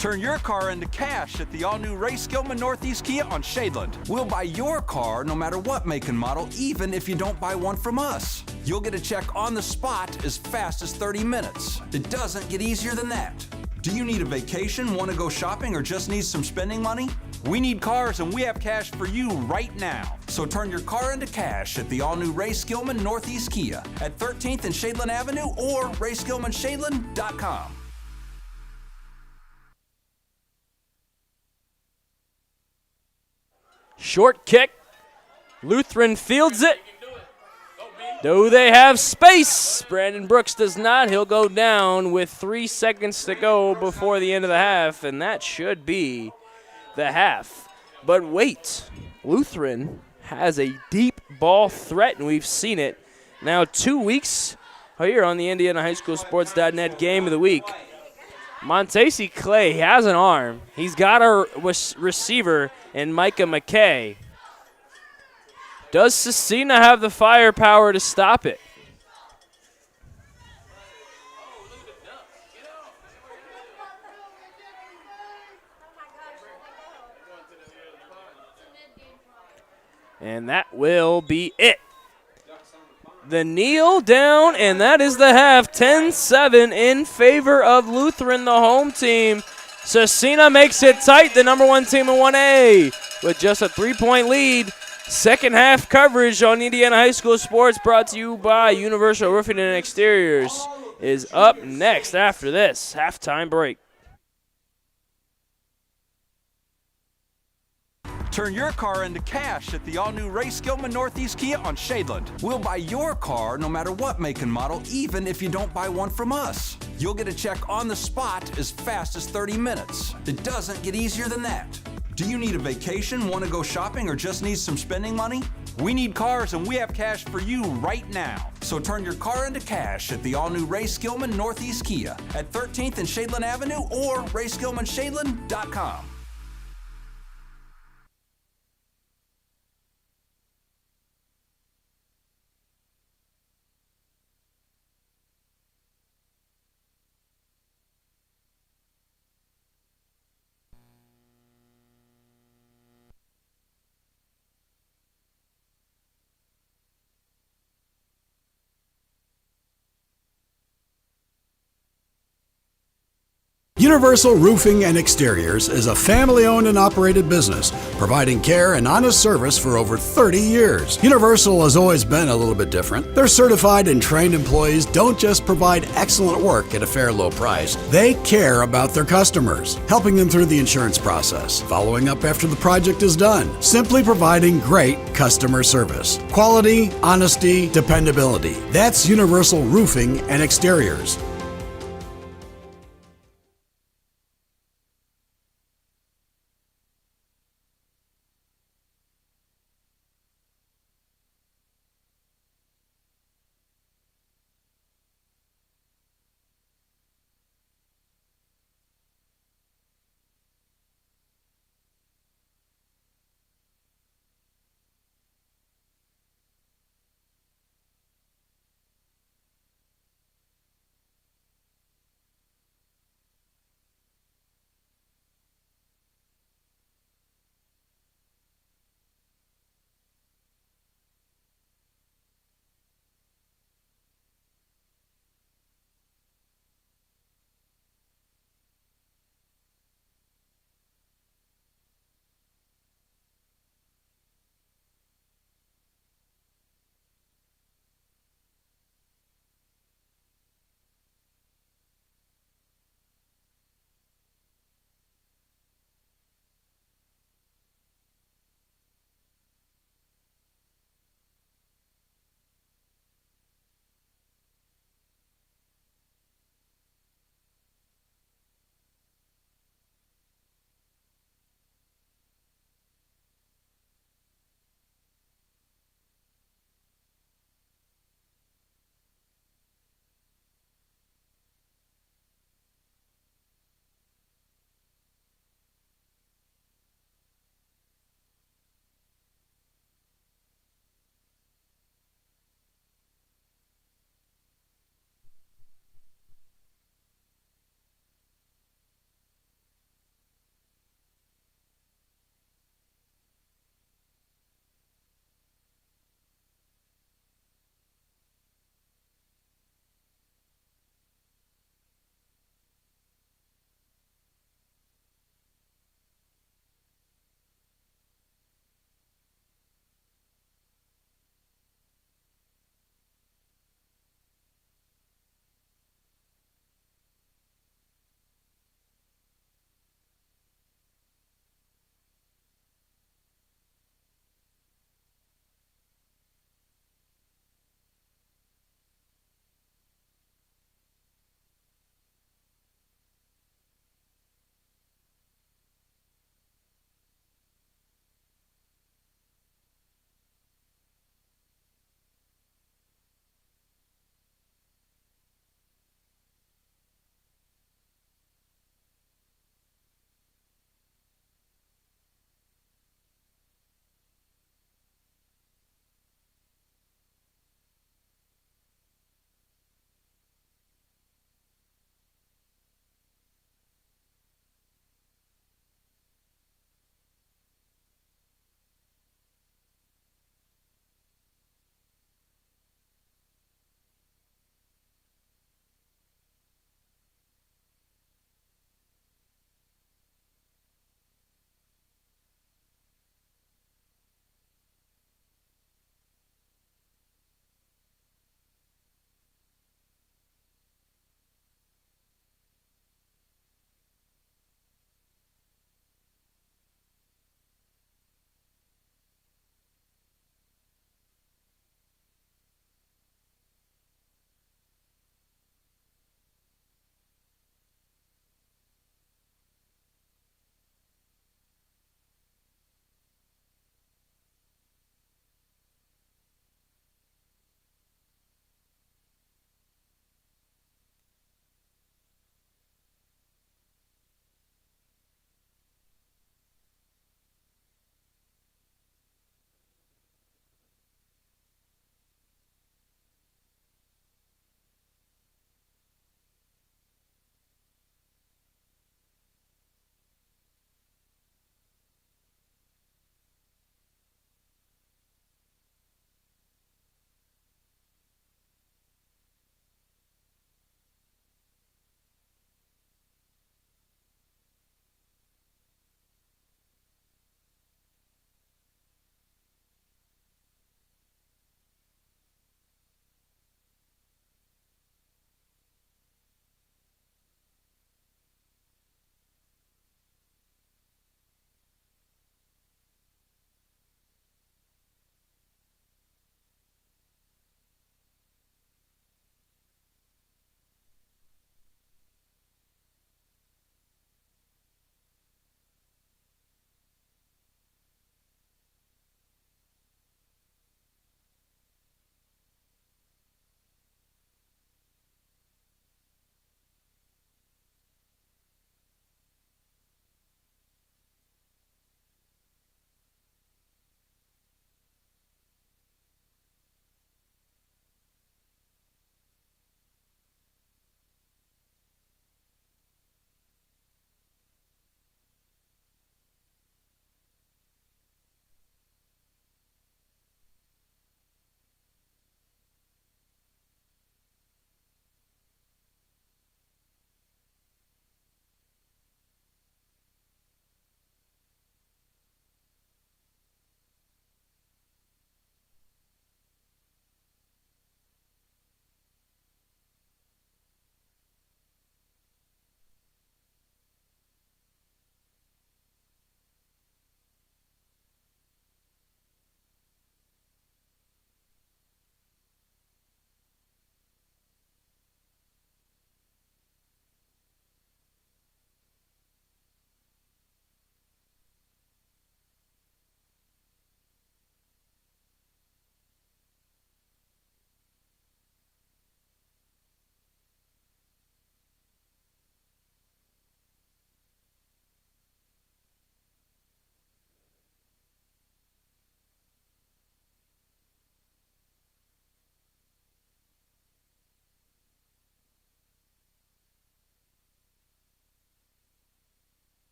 Turn your car into cash at the all-new Ray Skillman Northeast Kia on Shadeland. We'll buy your car no matter what make and model, even if you don't buy one from us. You'll get a check on the spot as fast as 30 minutes. It doesn't get easier than that. Do you need a vacation, want to go shopping, or just need some spending money? We need cars and we have cash for you right now. So turn your car into cash at the all-new Ray Skillman Northeast Kia at 13th and Shadeland Avenue or RaySkillmanShadeland.com. Short kick. Lutheran fields it. Do they have space? Brandon Brooks does not. He'll go down with 3 seconds to go before the end of the half, and that should be the half. But wait, Lutheran has a deep ball threat, and we've seen it now 2 weeks here on the IndianaHighSchoolSports.net Game of the Week. Montesi Clay has an arm. He's got a receiver in Micah McKay. Does Scecina have the firepower to stop it? And that will be it. The kneel down, and that is the half. 10-7 in favor of Lutheran, the home team. Scecina makes it tight, the number one team in 1A, with just a 3-point lead. Second half coverage on Indiana High School Sports, brought to you by Universal Roofing and Exteriors, is up next after this halftime break. Turn your car into cash at the all-new Ray Skillman Northeast Kia on Shadeland. We'll buy your car no matter what make and model, even if you don't buy one from us. You'll get a check on the spot as fast as 30 minutes. It doesn't get easier than that. Do you need a vacation, want to go shopping, or just need some spending money? We need cars and we have cash for you right now. So turn your car into cash at the all-new Ray Skillman Northeast Kia at 13th and Shadeland Avenue or RaySkillmanShadeland.com. Universal Roofing and Exteriors is a family-owned and operated business, providing care and honest service for over 30 years. Universal has always been a little bit different. Their certified and trained employees don't just provide excellent work at a fair low price. They care about their customers, helping them through the insurance process, following up after the project is done, simply providing great customer service. Quality, honesty, dependability. That's Universal Roofing and Exteriors.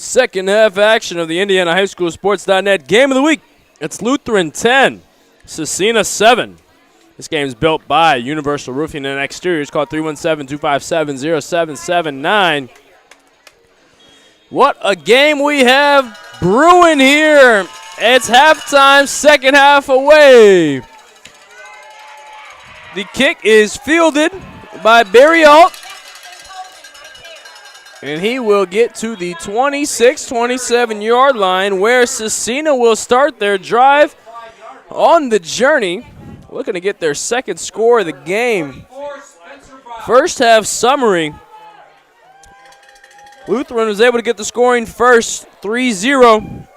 Second half action of the Indiana High School Sports.net Game of the Week. It's Lutheran 10, Scecina 7. This game is built by Universal Roofing and Exteriors. Call 317-257-0779. What a game we have brewing here. It's halftime, second half away. The kick is fielded by Barry Alt. And he will get to the 26-27 yard line where Scecina will start their drive on the journey. Looking to get their second score of the game. First half summary. Lutheran was able to get the scoring first, 3-0.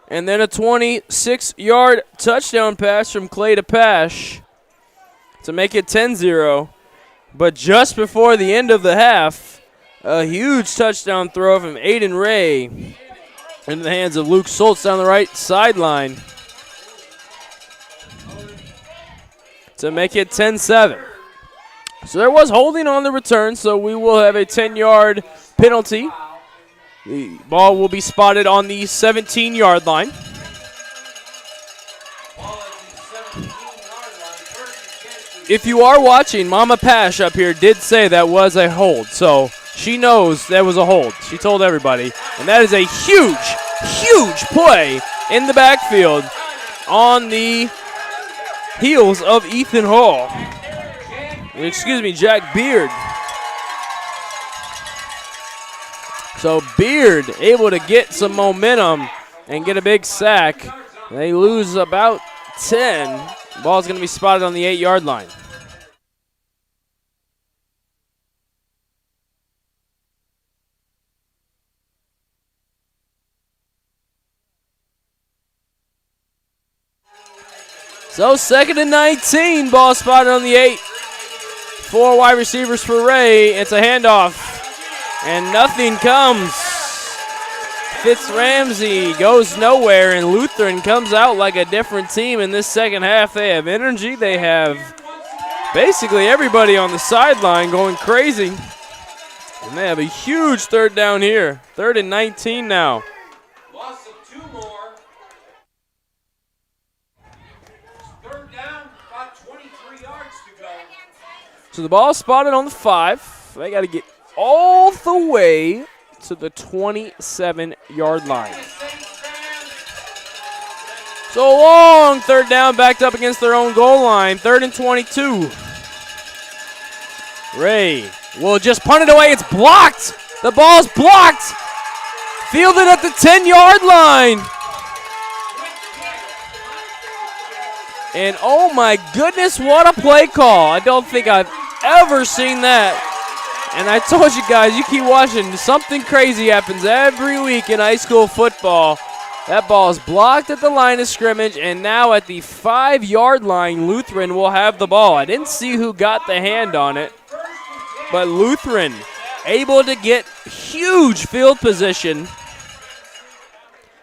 And then a 26-yard touchdown pass from Clay to Pash to make it 10-0. But just before the end of the half, a huge touchdown throw from Aiden Ray into the hands of Luke Soltz down the right sideline to make it 10-7. So there was holding on the return, so we will have a 10-yard penalty. The ball will be spotted on the 17-yard line. If you are watching, Mama Pash up here did say that was a hold, so she knows that was a hold. She told everybody. And that is a huge, huge play in the backfield on the heels of Ethan Hall. Excuse me, Jack Beard. So Beard able to get some momentum and get a big sack. They lose about 10. Ball's going to be spotted on the 8-yard line. So 2nd and 19, ball spotted on the 8. 4 wide receivers for Ray. It's a handoff, and nothing comes. Fitz Ramsey goes nowhere, and Lutheran comes out like a different team in this second half. They have energy. They have basically everybody on the sideline going crazy. And they have a huge third down here. 3rd and 19 now. Loss of 2 more. Third down, about 23 yards to go. So the ball spotted on the 5. They got to get all the way to the 27-yard line. So a long third down, backed up against their own goal line. 3rd and 22. Ray will just punt it away. It's blocked. The ball's blocked. Fielded at the 10-yard line. And oh my goodness, what a play call. I don't think I've ever seen that. And I told you guys, you keep watching, something crazy happens every week in high school football. That ball is blocked at the line of scrimmage, and now at the 5-yard line, Lutheran will have the ball. I didn't see who got the hand on it, but Lutheran able to get huge field position.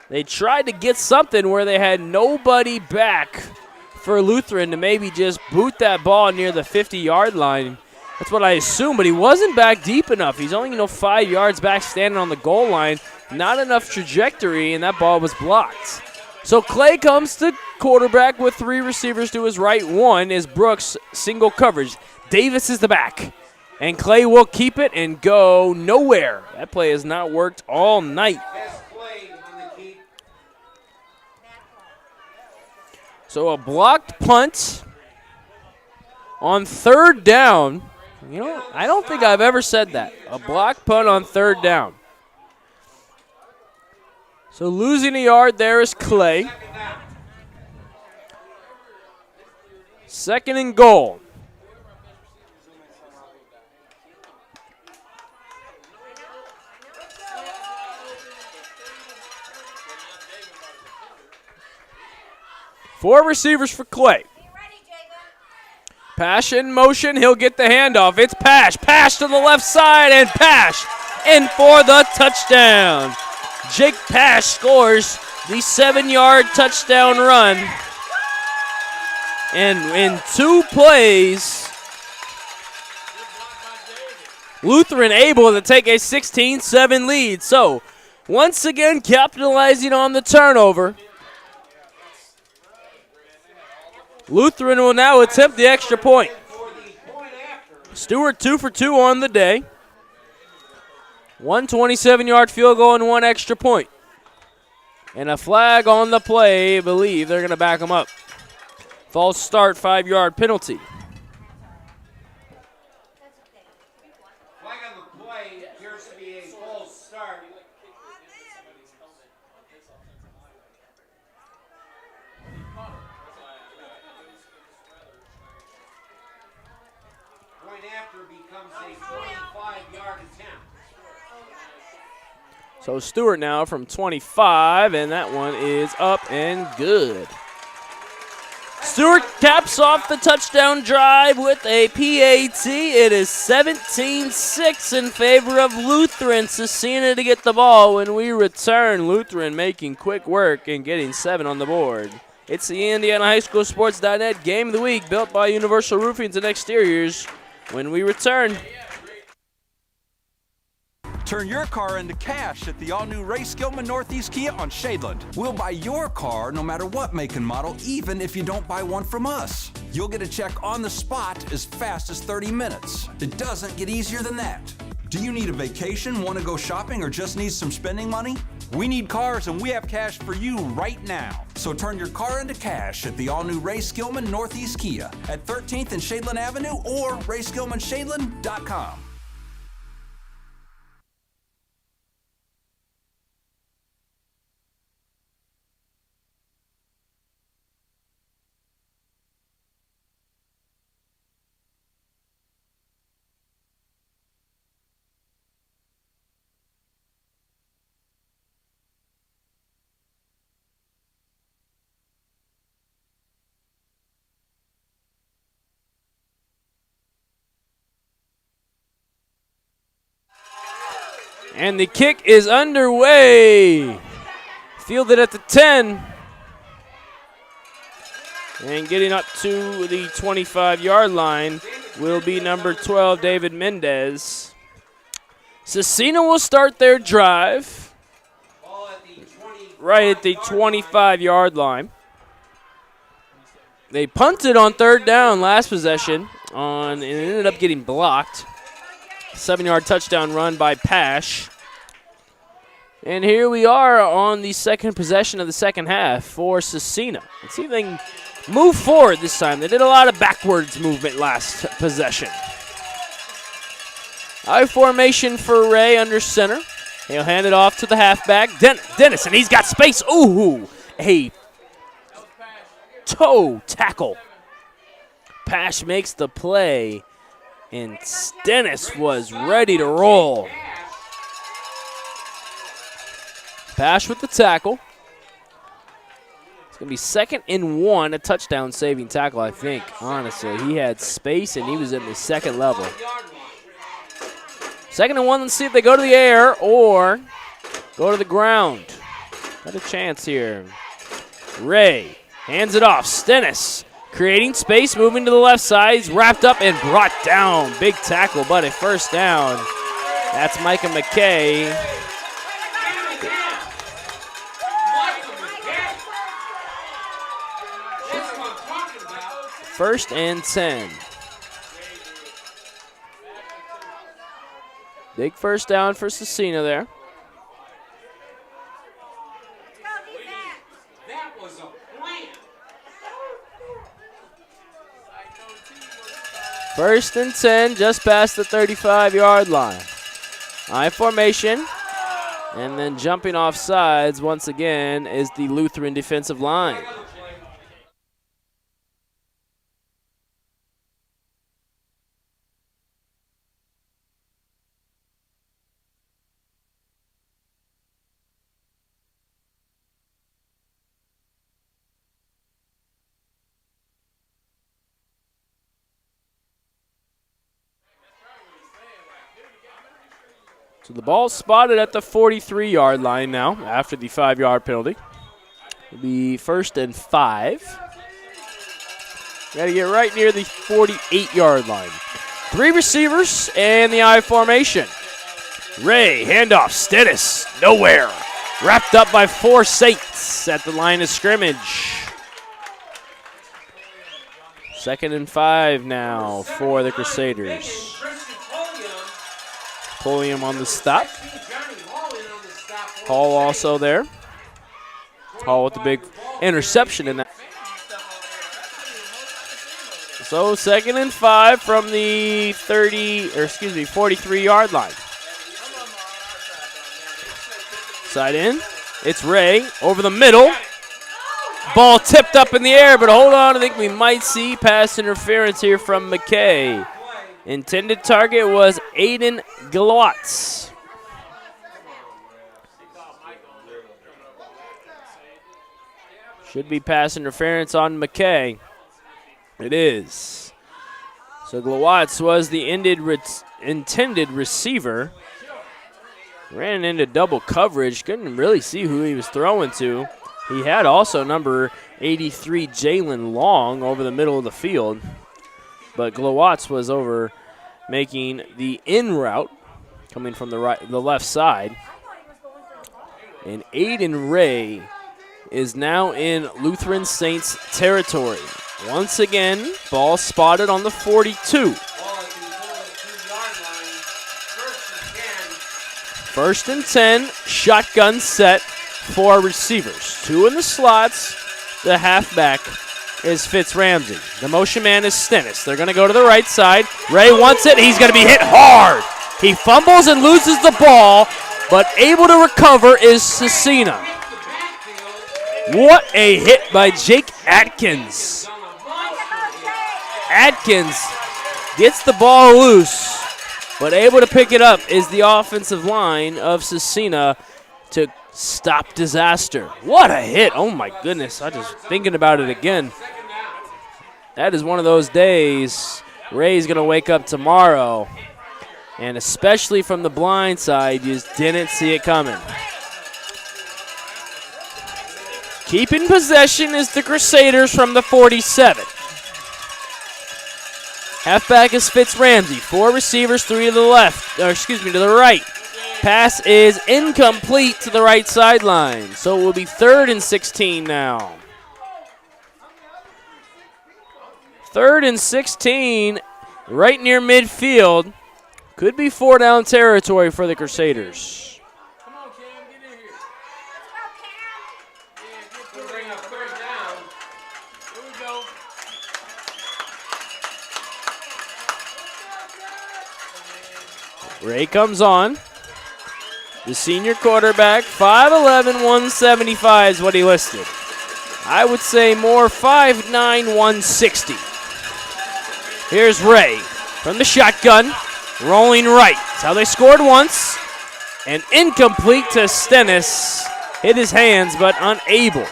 They tried to get something where they had nobody back for Lutheran to maybe just boot that ball near the 50-yard line. That's what I assume, but he wasn't back deep enough. He's only, 5 yards back standing on the goal line. Not enough trajectory, and that ball was blocked. So Clay comes to quarterback with 3 receivers to his right. 1 is Brooks, single coverage. Davis is the back. And Clay will keep it and go nowhere. That play has not worked all night. So a blocked punt on 3rd down. I don't think I've ever said that. A blocked punt on 3rd down. So losing a yard there is Clay. 2nd and goal. Four receivers for Clay. Pash in motion. He'll get the handoff. It's Pash. Pash to the left side, and Pash in for the touchdown. Jake Pash scores the 7-yard touchdown run. And in 2 plays, Lutheran able to take a 16-7 lead. So once again capitalizing on the turnover. Lutheran will now attempt the extra point. Stewart 2 for 2 on the day. 127-yard field goal and 1 extra point. And a flag on the play. I believe they're going to back him up. False start, 5-yard penalty. Flag on the play appears to be a false start. Point after becomes a 25-yard attempt. So Stewart now from 25, and that one is up and good. Stewart caps off the touchdown drive with a PAT. It is 17-6 in favor of Lutheran. Scecina to get the ball when we return. Lutheran making quick work and getting 7 on the board. It's the IndianaHighSchoolSports.net Game of the Week, built by Universal Roofing and Exteriors. When we return. Turn your car into cash at the all-new Ray Skillman Northeast Kia on Shadeland. We'll buy your car no matter what make and model, even if you don't buy one from us. You'll get a check on the spot as fast as 30 minutes. It doesn't get easier than that. Do you need a vacation, want to go shopping, or just need some spending money? We need cars, and we have cash for you right now. So turn your car into cash at the all-new Ray Skillman Northeast Kia at 13th and Shadeland Avenue or RaySkillmanShadeland.com. And the kick is underway. Fielded at the 10. And getting up to the 25-yard line will be number 12, David Mendez. Scecina will start their drive right at the 25-yard line. They punted on third down last possession and it ended up getting blocked. 7-yard touchdown run by Pash. And here we are on the second possession of the second half for Scecina. Let's see if they can move forward this time. They did a lot of backwards movement last possession. I formation for Ray under center. He'll hand it off to the halfback, Dennis, and he's got space. Ooh, a toe tackle. Pash makes the play. And Dennis was ready to roll. Pash with the tackle. It's going to be 2nd and 1, a touchdown-saving tackle, I think, honestly. He had space, and he was in the second level. 2nd and 1, let's see if they go to the air or go to the ground. Got a chance here. Ray hands it off. Stennis. Creating space, moving to the left side. He's wrapped up and brought down. Big tackle, but a first down. That's Micah McKay. First and 10. Big first down for Scecina there. First and 10, just past the 35-yard line. I formation, and then jumping off sides once again is the Lutheran defensive line. So the ball spotted at the 43-yard line now after the 5-yard penalty. It'll be 1st and 5. Got to get right near the 48-yard line. 3 receivers and the I formation. Ray, handoff, Stennis, nowhere. Wrapped up by 4 Saints at the line of scrimmage. 2nd and 5 now for the Crusaders. Pulliam on the stop. Hall also there. Hall with the big interception in that. So 2nd and 5 from the 43-yard line. Side in. It's Ray over the middle. Ball tipped up in the air, but hold on. I think we might see pass interference here from McKay. Intended target was Aiden Glotz. Should be pass interference on McKay. It is. So Glotz was the intended receiver. Ran into double coverage. Couldn't really see who he was throwing to. He had also number 83, Jalen Long, over the middle of the field. But Glotz was over making the in route, coming from the left side. And Aiden Ray is now in Lutheran Saints territory. Once again, ball spotted on the 42. 1st and 10, shotgun set for receivers. 2 in the slots. The halfback is Fitz Ramsey. The motion man is Stennis. They're going to go to the right side. Ray wants it. He's going to be hit hard. He fumbles and loses the ball, but able to recover is Scecina. What a hit by Jake Atkins. Atkins gets the ball loose, but able to pick it up is the offensive line of Scecina to stop disaster. What a hit. Oh, my goodness. I just thinking about it again. That is one of those days Ray's going to wake up tomorrow, and especially from the blind side, you just didn't see it coming. Keeping possession is the Crusaders from the 47. Halfback is Fitz Ramsey. 4 receivers, 3 to the left. To the right. Pass is incomplete to the right sideline. So it will be 3rd and 16 now. 3rd and 16, right near midfield. Could be 4-down territory for the Crusaders. Come on, Cam, get in here. We'll bring up 3rd down. Here we go. Ray comes on. The senior quarterback, 5'11", 175 is what he listed. I would say more 5'9", 160. Here's Ray from the shotgun, rolling right. That's how they scored once. And incomplete to Stennis. Hit his hands, but unable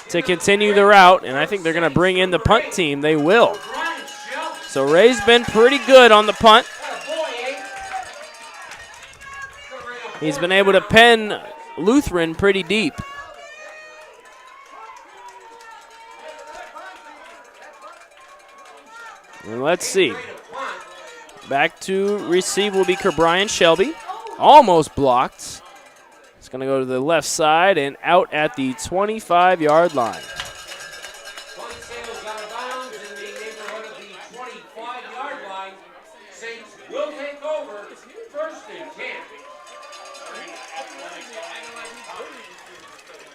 to continue the route. And I think they're going to bring in the punt team. They will. So Ray's been pretty good on the punt. He's been able to pen Lutheran pretty deep. And let's see. Back to receive will be Brian Shelby. Almost blocked. It's going to go to the left side and out at the 25-yard line.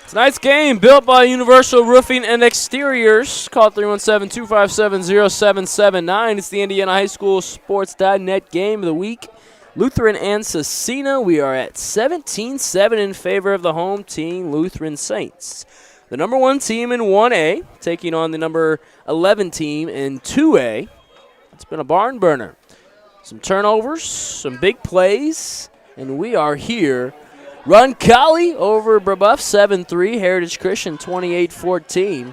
Tonight's game built by Universal Roofing and Exteriors. Call 317-257-0779. It's the Indiana High School Sports.net game of the week. Lutheran and Scecina. We are at 17-7 in favor of the home team, Lutheran Saints. The number 1 team in 1A taking on the number 11 team in 2A. It's been a barn burner. Some turnovers, some big plays, and we are here. Roncalli over Brebeuf, 7-3. Heritage Christian, 28-14.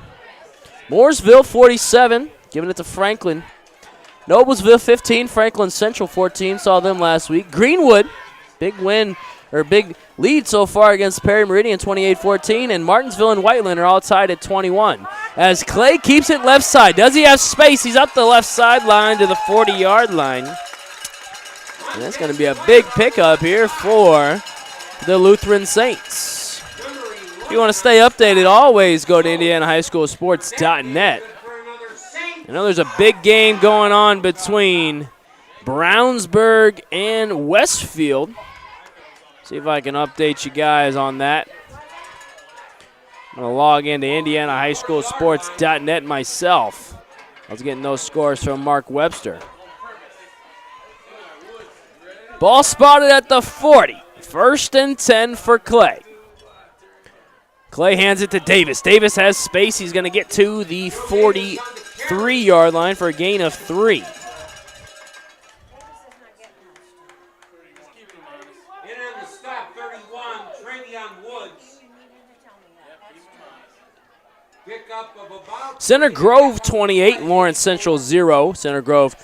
Mooresville, 47, giving it to Franklin. Noblesville, 15. Franklin Central, 14. Saw them last week. Greenwood, big win, or big lead so far against Perry Meridian, 28-14. And Martinsville and Whiteland are all tied at 21. As Clay keeps it left side. Does he have space? He's up the left sideline to the 40-yard line. And that's going to be a big pickup here for the Lutheran Saints. If you want to stay updated, always go to IndianaHighSchoolSports.net. I know there's a big game going on between Brownsburg and Westfield. See if I can update you guys on that. I'm going to log into IndianaHighSchoolSports.net myself. I was getting those scores from Mark Webster. Ball spotted at the 40. 1st and 10 for Clay. Clay hands it to Davis. Davis has space. He's going to get to the 43-yard line for a gain of 3. In on the stop, 31, Travion Woods. Pickup of about Center Grove 28, Lawrence Central 0. Center Grove,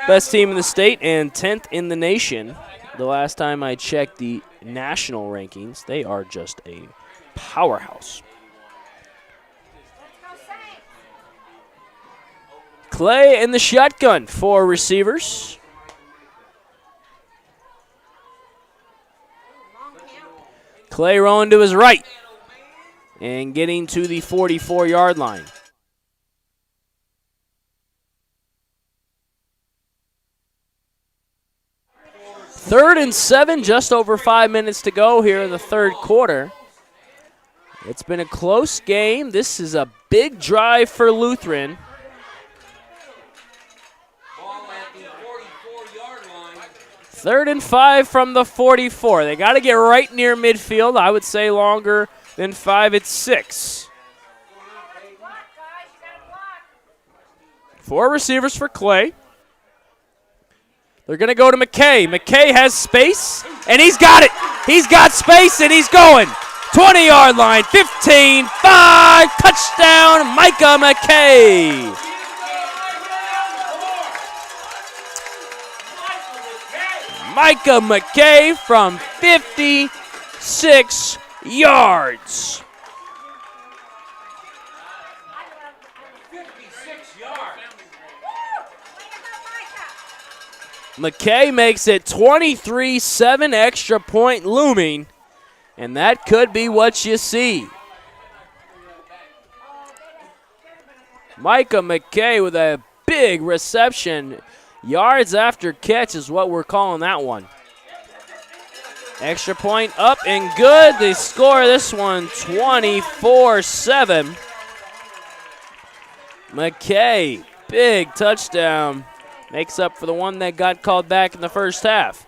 best team in the state and 10th in the nation. The last time I checked the national rankings, they are just a powerhouse. Clay in the shotgun, 4 receivers. Clay rolling to his right and getting to the 44-yard line. Third and 7, just over 5 minutes to go here in the third quarter. It's been a close game. This is a big drive for Lutheran. ball at the 44-yard line. 3rd and 5 from the 44. They got to get right near midfield. I would say longer than 5 at 6. 4 receivers for Clay. They're going to go to McKay. McKay has space, and he's got it. He's got space, and he's going. 20-yard line, 15, 5, touchdown, Micah McKay. Micah McKay from 56 yards. 56 yards. McKay makes it 23-7, extra point looming, and that could be what you see. Micah McKay with a big reception. Yards after catch is what we're calling that one. Extra point up and good. They score this one 24-7. McKay, big touchdown. Makes up for the one that got called back in the first half.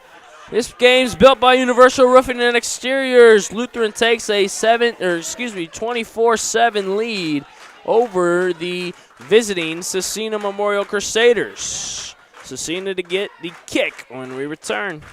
This game's built by Universal Roofing and Exteriors. Lutheran takes a 24-7 lead over the visiting Scecina Memorial Crusaders. Scecina to get the kick when we return.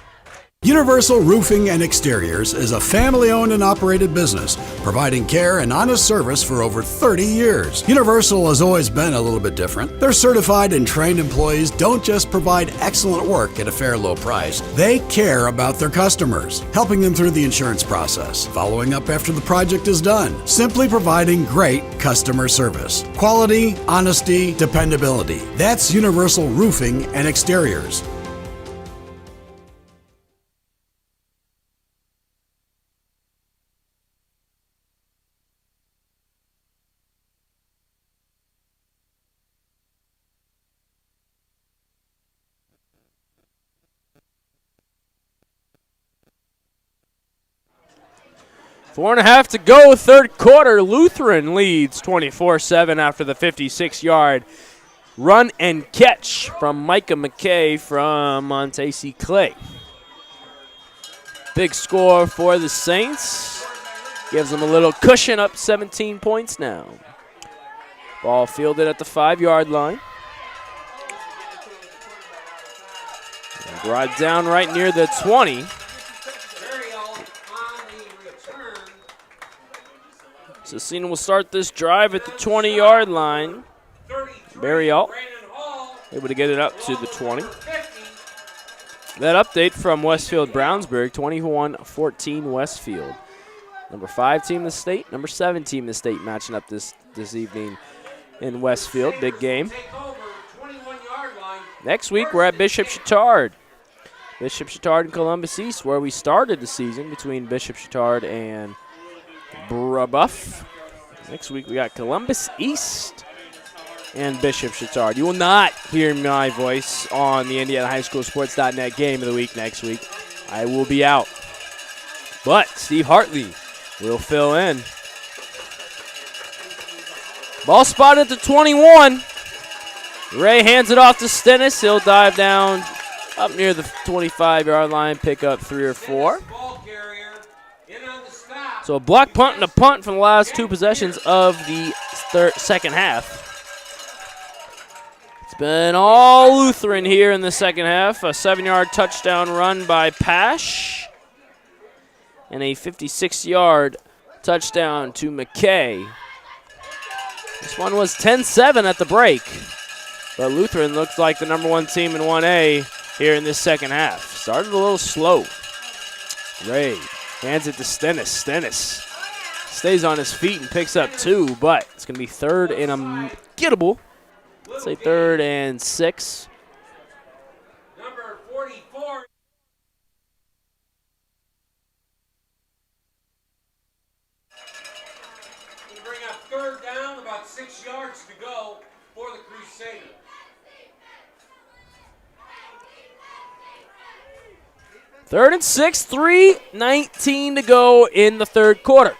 Universal Roofing and Exteriors is a family-owned and operated business, providing care and honest service for over 30 years. Universal has always been a little bit different. Their certified and trained employees don't just provide excellent work at a fair low price. They care about their customers, helping them through the insurance process, following up after the project is done, simply providing great customer service. Quality, honesty, dependability. That's Universal Roofing and Exteriors. Four and a half to go, third quarter. Lutheran leads 24-7 after the 56-yard run and catch from Micah McKay from Montesi Clay. Big score for the Saints. Gives them a little cushion, up 17 points now. Ball fielded at the 5-yard line. Brought down right near the 20. Scecina will start this drive at the 20-yard line. Burial able to get it up to the 20. That update from Westfield Brownsburg, 21-14 Westfield. Number 5 team in the state, number 7 team in the state matching up this evening in Westfield. Big game. Next week we're at Bishop Chatard. Bishop Chatard and Columbus East, where we started the season between Bishop Chatard and Brebeuf. Next week we got Columbus East and Bishop Chatard. You will not hear my voice on the IndianaHighSchoolSports.net game of the week next week. I will be out. But Steve Hartley will fill in. Ball spotted at the 21. Ray hands it off to Stennis. He'll dive down up near the 25-yard line, pick up 3 or 4. So a block punt and a punt from the last 2 possessions of the second half. It's been all Lutheran here in the second half. A 7-yard touchdown run by Pash and a 56-yard touchdown to McKay. This one was 10-7 at the break, but Lutheran looks like the number 1 team in 1A here in this second half. Started a little slow. Ray hands it to Stennis. Stennis stays on his feet and picks up 2, but it's going to be 3rd and a gettable. Let's say 3rd and 6. Number 44. We bring up 3rd down, about 6 yards to go for the Crusaders. Third and 6, 3:19 to go in the third quarter.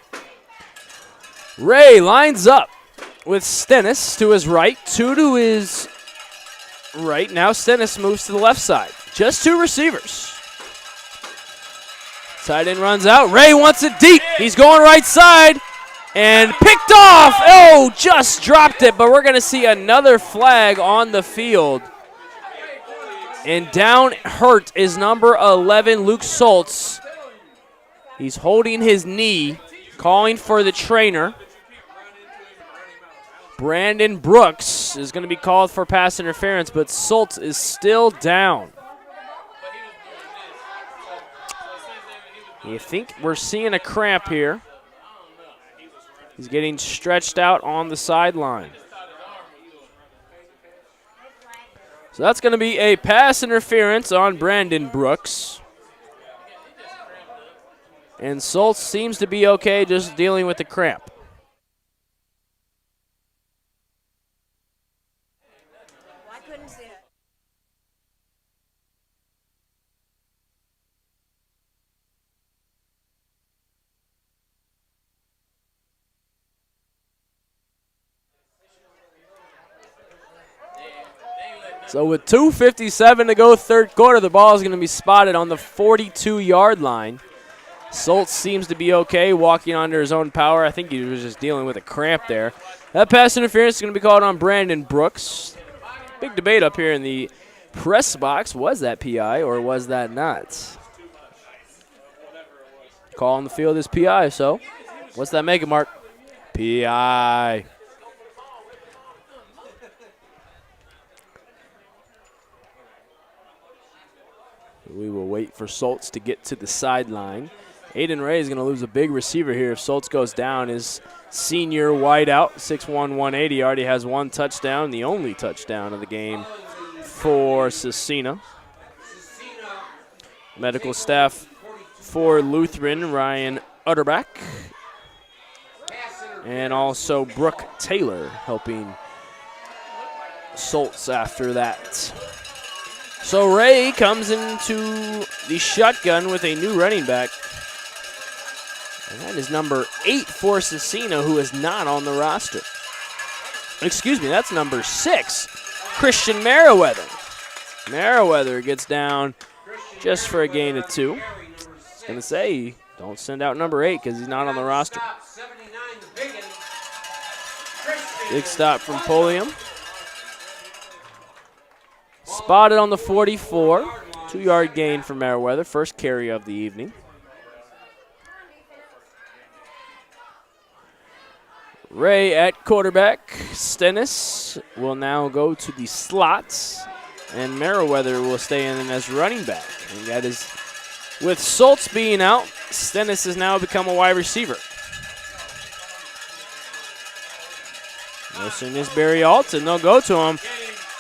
Ray lines up with Stennis to his right, 2 to his right. Now Stennis moves to the left side. Just 2 receivers. Tight end runs out. Ray wants it deep. He's going right side and picked off. Oh, just dropped it, but we're going to see another flag on the field. And down hurt is number 11, Luke Soltz. He's holding his knee, calling for the trainer. Brandon Brooks is going to be called for pass interference, but Soltz is still down. You think we're seeing a cramp here. He's getting stretched out on the sideline. So that's going to be a pass interference on Brandon Brooks. And Soltz seems to be okay, just dealing with the cramp. I couldn't see it. So with 2:57 to go third quarter, the ball is going to be spotted on the 42-yard line. Soltz seems to be okay, walking under his own power. I think he was just dealing with a cramp there. That pass interference is going to be called on Brandon Brooks. Big debate up here in the press box. Was that PI or was that not? Call on the field is PI, so what's that make it, Mark? PI. We will wait for Soltz to get to the sideline. Aiden Ray is going to lose a big receiver here if Soltz goes down. His senior wideout, 6'1", 180, already has 1 touchdown, the only touchdown of the game for Scecina. Medical staff for Lutheran, Ryan Utterback, and also Brooke Taylor helping Soltz after that. So Ray comes into the shotgun with a new running back. And that is number 8 for Scecina, who is not on the roster. Excuse me, that's number 6, Christian Merriweather. Merriweather gets down just for a gain of 2. I was going to say, don't send out number 8 because he's not on the roster. Big stop from Pulliam. Spotted on the 44. 2-yard gain for Merriweather. First carry of the evening. Ray at quarterback. Stennis will now go to the slots. And Merriweather will stay in as running back. And that is, with Soltz being out, Stennis has now become a wide receiver. Listen is Barry Alton. They'll go to him.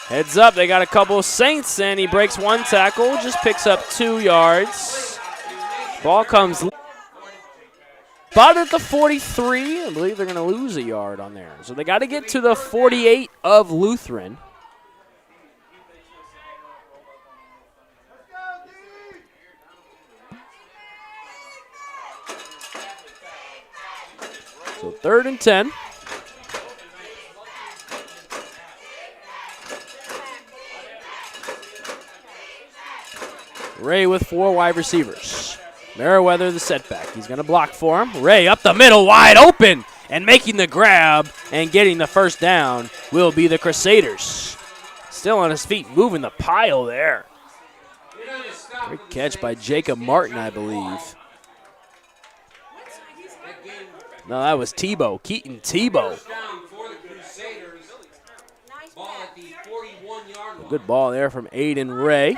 Heads up, they got a couple of Saints, and he breaks one tackle, just picks up 2 yards. Ball comes about at the 43. I believe they're going to lose a yard on there. So they got to get to the 48 of Lutheran. So 3rd and 10. Ray with 4 wide receivers. Merriweather the setback. He's going to block for him. Ray up the middle, wide open, and making the grab and getting the first down will be the Crusaders. Still on his feet, moving the pile there. Great catch by Jacob Martin, I believe. No, that was Tebow, Keaton Tebow. A good ball there from Aiden Ray.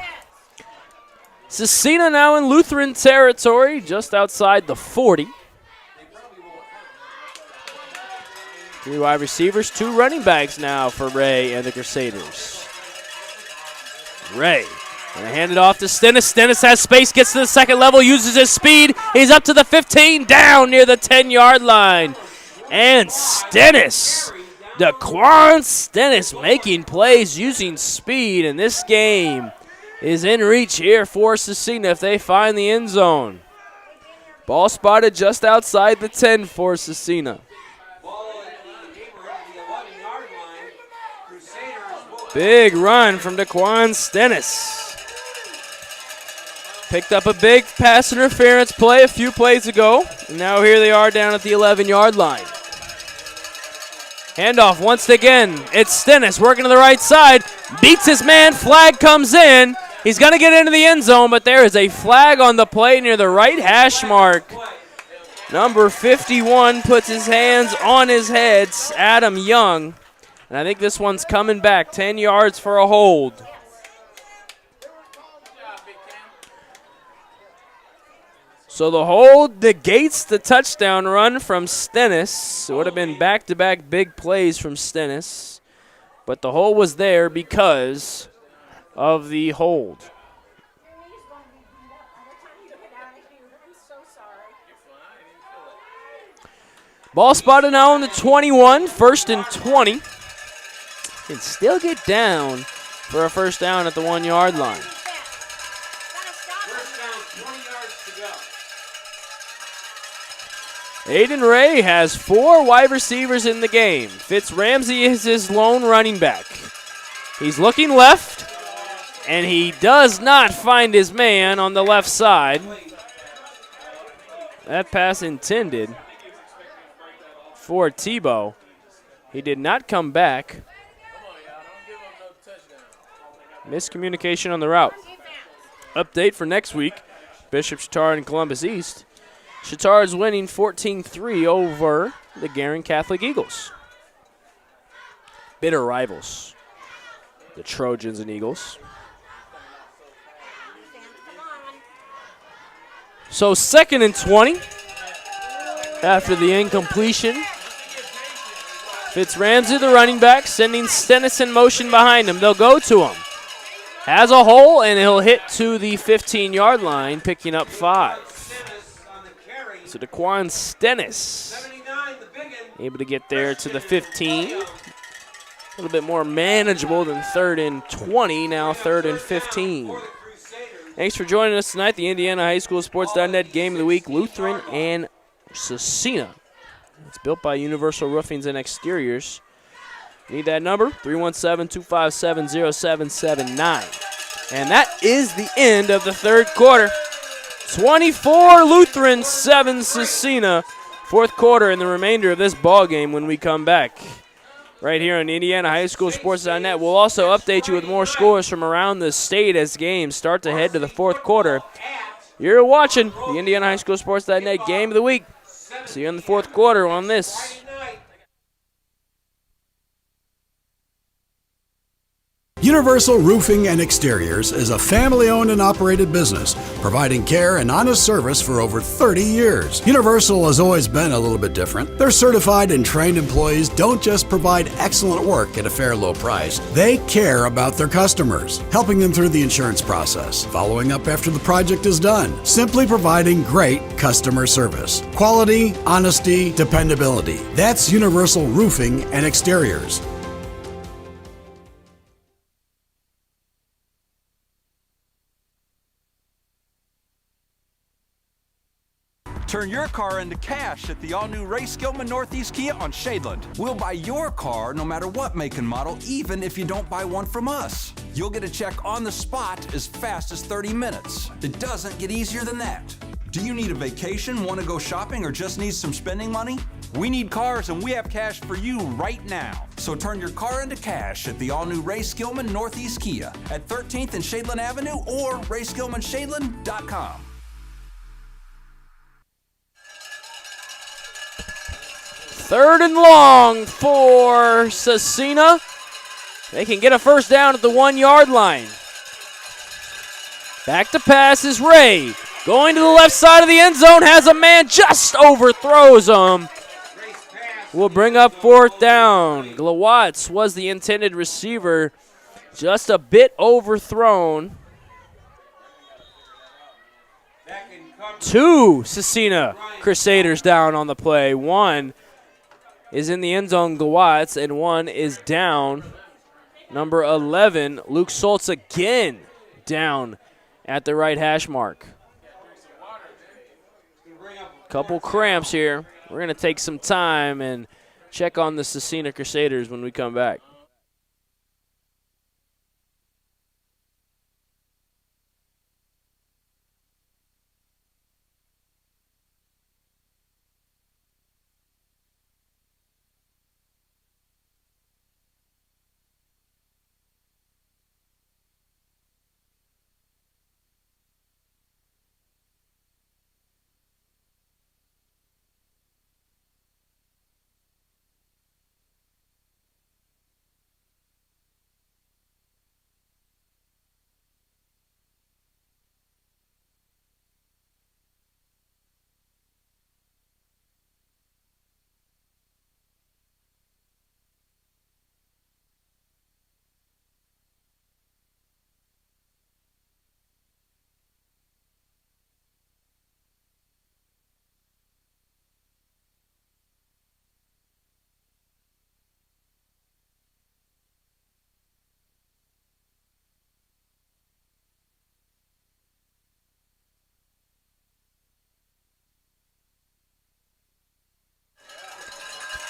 Scecina now in Lutheran territory, just outside the 40. 3 wide receivers, 2 running backs now for Ray and the Crusaders. Ray gonna hand it off to Stennis. Stennis has space, gets to the second level, uses his speed. He's up to the 15, down near the 10-yard line. And Stennis, Daquan Stennis making plays using speed, and this game is in reach here for Scecina if they find the end zone. Ball spotted just outside the 10 for Scecina. Big run from Daquan Stennis. Picked up a big pass interference play a few plays ago, and now here they are down at the 11-yard line. Handoff once again. It's Stennis working to the right side. Beats his man. Flag comes in. He's going to get into the end zone, but there is a flag on the play near the right hash mark. Number 51 puts his hands on his head, Adam Young. And I think this one's coming back. 10 yards for a hold. So the hold negates the touchdown run from Stennis. It would have been back-to-back big plays from Stennis. But the hold was there because of the hold. Ball spotted now on the 21, 1st and 20. Can still get down for a first down at the 1-yard line. Aiden Ray has 4 wide receivers in the game. Fitz Ramsey is his lone running back. He's looking left, and he does not find his man on the left side. That pass intended for Tebow. He did not come back. Miscommunication on the route. Update for next week. Bishop Chatard and Columbus East. Chatard's winning 14-3 over the Guerin Catholic Eagles. Bitter rivals, the Trojans and Eagles. So 2nd and 20 after the incompletion. Fitz Ramsey, the running back, sending Stennis in motion behind him. They'll go to him. Has a hole, and he'll hit to the 15-yard line, picking up 5. So Daquan Stennis able to get there to the 15. A little bit more manageable than 3rd and 20, now 3rd and 15. Thanks for joining us tonight. The Indiana High School Sports.net Game of the Week, Lutheran and Scecina. It's built by Universal Roofings and Exteriors. Need that number? 317-257-0779. And that is the end of the 3rd quarter. 24 Lutheran, 7 Scecina. 4th quarter and the remainder of this ball game when we come back. Right here on Indiana High School Sports.net. We'll also update you with more scores from around the state as games start to head to the 4th quarter. You're watching the Indiana High School Sports.net Game of the Week. See you in the 4th quarter on this. Universal Roofing and Exteriors is a family-owned and operated business, providing care and honest service for over 30 years. Universal has always been a little bit different. Their certified and trained employees don't just provide excellent work at a fair low price. They care about their customers, helping them through the insurance process, following up after the project is done, simply providing great customer service. Quality, honesty, dependability. That's Universal Roofing and Exteriors. Turn your car into cash at the all-new Ray Skillman Northeast Kia on Shadeland. We'll buy your car no matter what make and model, even if you don't buy one from us. You'll get a check on the spot as fast as 30 minutes. It doesn't get easier than that. Do you need a vacation, want to go shopping, or just need some spending money? We need cars and we have cash for you right now. So turn your car into cash at the all-new Ray Skillman Northeast Kia at 13th and Shadeland Avenue or RaySkillmanShadeland.com. Third and long for Scecina. They can get a first down at the 1 yard line. Back to pass is Ray. Going to the left side of the end zone, has a man, just overthrows him. Will bring up fourth down. Glowatz was the intended receiver, just a bit overthrown. 2 Scecina Crusaders down on the play. 1 is in the end zone, Glowatz, and 1 is down. Number 11, Luke Soltz again down at the right hash mark. Couple cramps here. We're going to take some time and check on the Scecina Crusaders when we come back.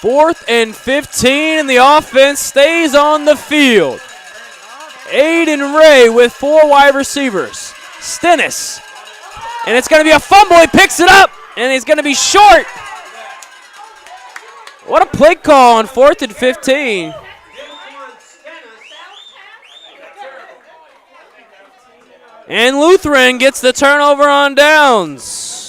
Fourth and 15, and the offense stays on the field. Aiden Ray with 4 wide receivers. Stennis. And it's going to be a fumble. He picks it up, and he's going to be short. What a play call on 4th and 15. And Lutheran gets the turnover on downs.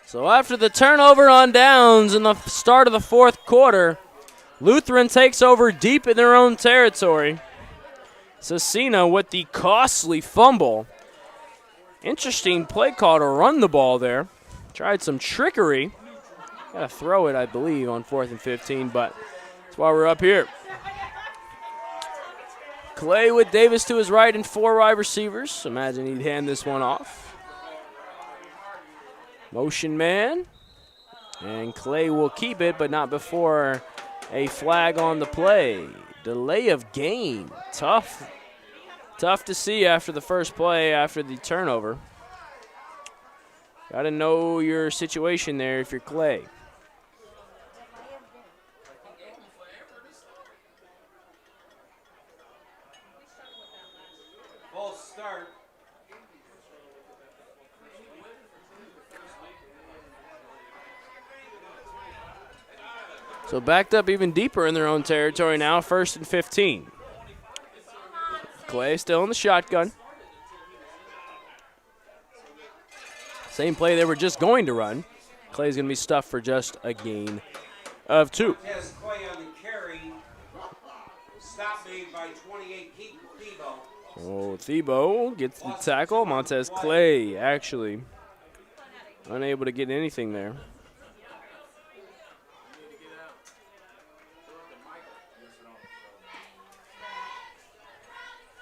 So after the turnover on downs in the start of the fourth quarter, Lutheran takes over deep in their own territory. Scecina with the costly fumble. Interesting play call to run the ball there. Tried some trickery. Got to throw it, I believe, on 4th and 15, but that's why we're up here. Clay with Davis to his right and 4 wide receivers. Imagine he'd hand this one off. Motion man, and Clay will keep it, but not before a flag on the play. Delay of game. Tough to see after the first play, after the turnover. Got to know your situation there if you're Clay. false start. So backed up even deeper in their own territory now, 1st and 15. Clay still in the shotgun. Same play they were just going to run. Clay's going to be stuffed for just a gain of 2. Montez Clay on the carry. Stop made by 28 Thebo. Oh, Thebo gets the tackle. Montez Clay actually unable to get anything there.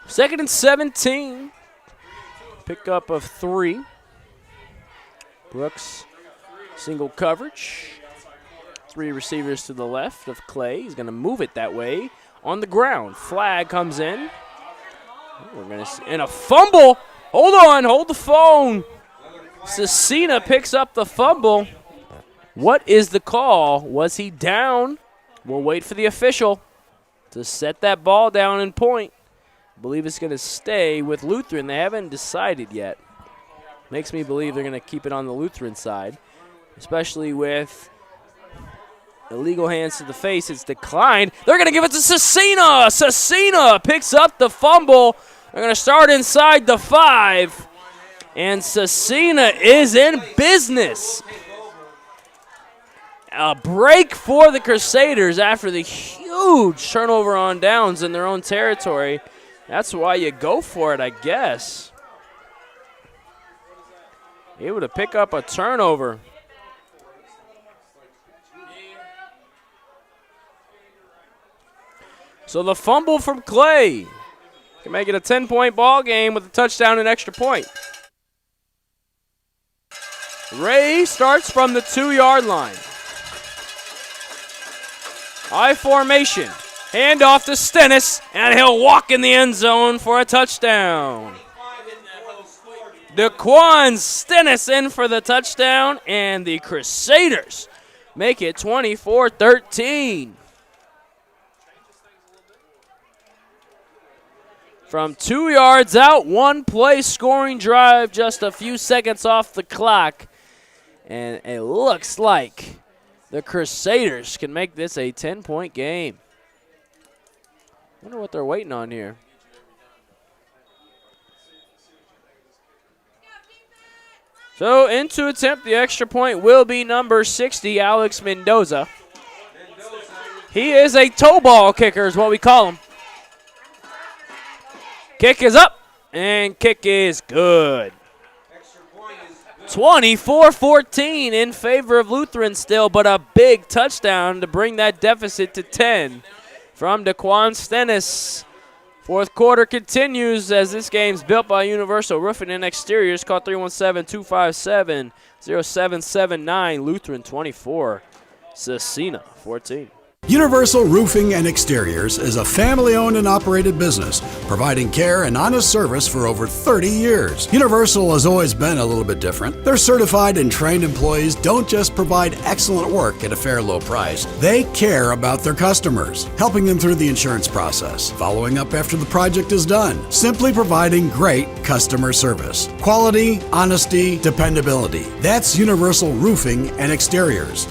Second and 17. Pickup of 3. Brooks, single coverage. 3 receivers to the left of Clay. He's going to move it that way. On the ground, flag comes in. We're going to see, and a fumble. Hold on, hold the phone. Scecina picks up the fumble. What is the call? Was he down? We'll wait for the official to set that ball down and point. I believe it's going to stay with Lutheran. They haven't decided yet. Makes me believe they're going to keep it on the Lutheran side, especially with illegal hands to the face. It's declined. They're going to give it to Scecina. Scecina picks up the fumble. They're going to start inside the 5. And Scecina is in business. A break for the Crusaders after the huge turnover on downs in their own territory. That's why you go for it, I guess. Able to pick up a turnover. So the fumble from Clay can make it a 10-point ball game with a touchdown and extra point. Ray starts from the 2-yard line. I formation. Handoff to Stennis, and he'll walk in the end zone for a touchdown. DeQuan Stennis in for the touchdown, and the Crusaders make it 24-13. From 2 yards out, 1-play scoring drive, just a few seconds off the clock. And it looks like the Crusaders can make this a 10-point game. Wonder what they're waiting on here. So in to attempt the extra point will be number 60, Alex Mendoza. He is a toe ball kicker is what we call him. Kick is up, and kick is good. 24-14 in favor of Lutheran still, but a big touchdown to bring that deficit to 10 from DeQuan Stennis. Fourth quarter continues as this game's built by Universal Roofing and Exteriors. Call 317-257-0779. Lutheran 24, Scecina 14. Universal Roofing and Exteriors is a family-owned and operated business, providing care and honest service for over 30 years. Universal has always been a little bit different. Their certified and trained employees don't just provide excellent work at a fair low price. They care about their customers, helping them through the insurance process, following up after the project is done, simply providing great customer service. Quality, honesty, dependability. That's Universal Roofing and Exteriors.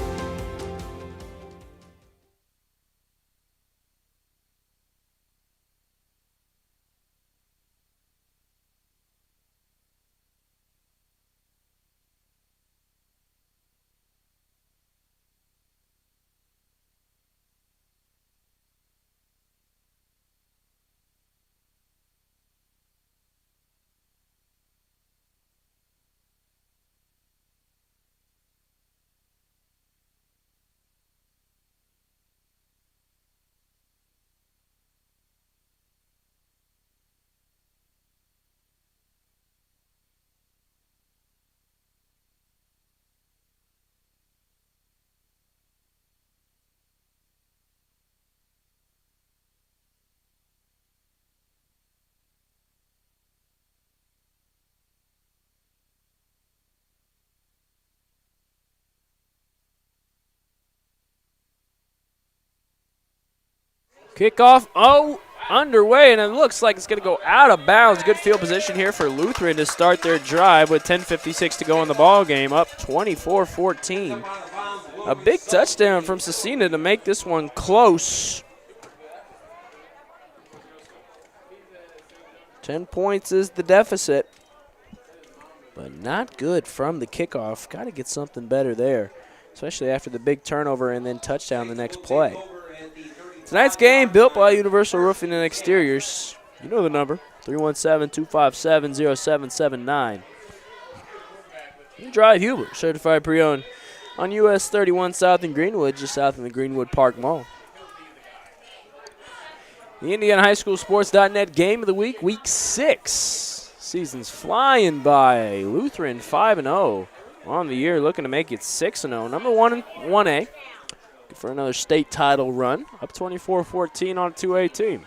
Kickoff. Oh, underway, and it looks like it's going to go out of bounds. Good field position here for Lutheran to start their drive with 10:56 to go in the ball game, up 24-14. A big touchdown from Scecina to make this one close. 10 points is the deficit, but not good from the kickoff. Got to get something better there, especially after the big turnover and then touchdown the next play. Tonight's game built by Universal Roofing and Exteriors. You know the number, 317-257-0779. Drive Huber, certified pre-owned on US 31 South in Greenwood, just south of the Greenwood Park Mall. The Indiana High School Sports.net game of the week, week 6. Season's flying by. Lutheran 5-0 on the year, looking to make it 6-0. Number 1 in 1A. For another state title run, up 24-14 on a 2A team.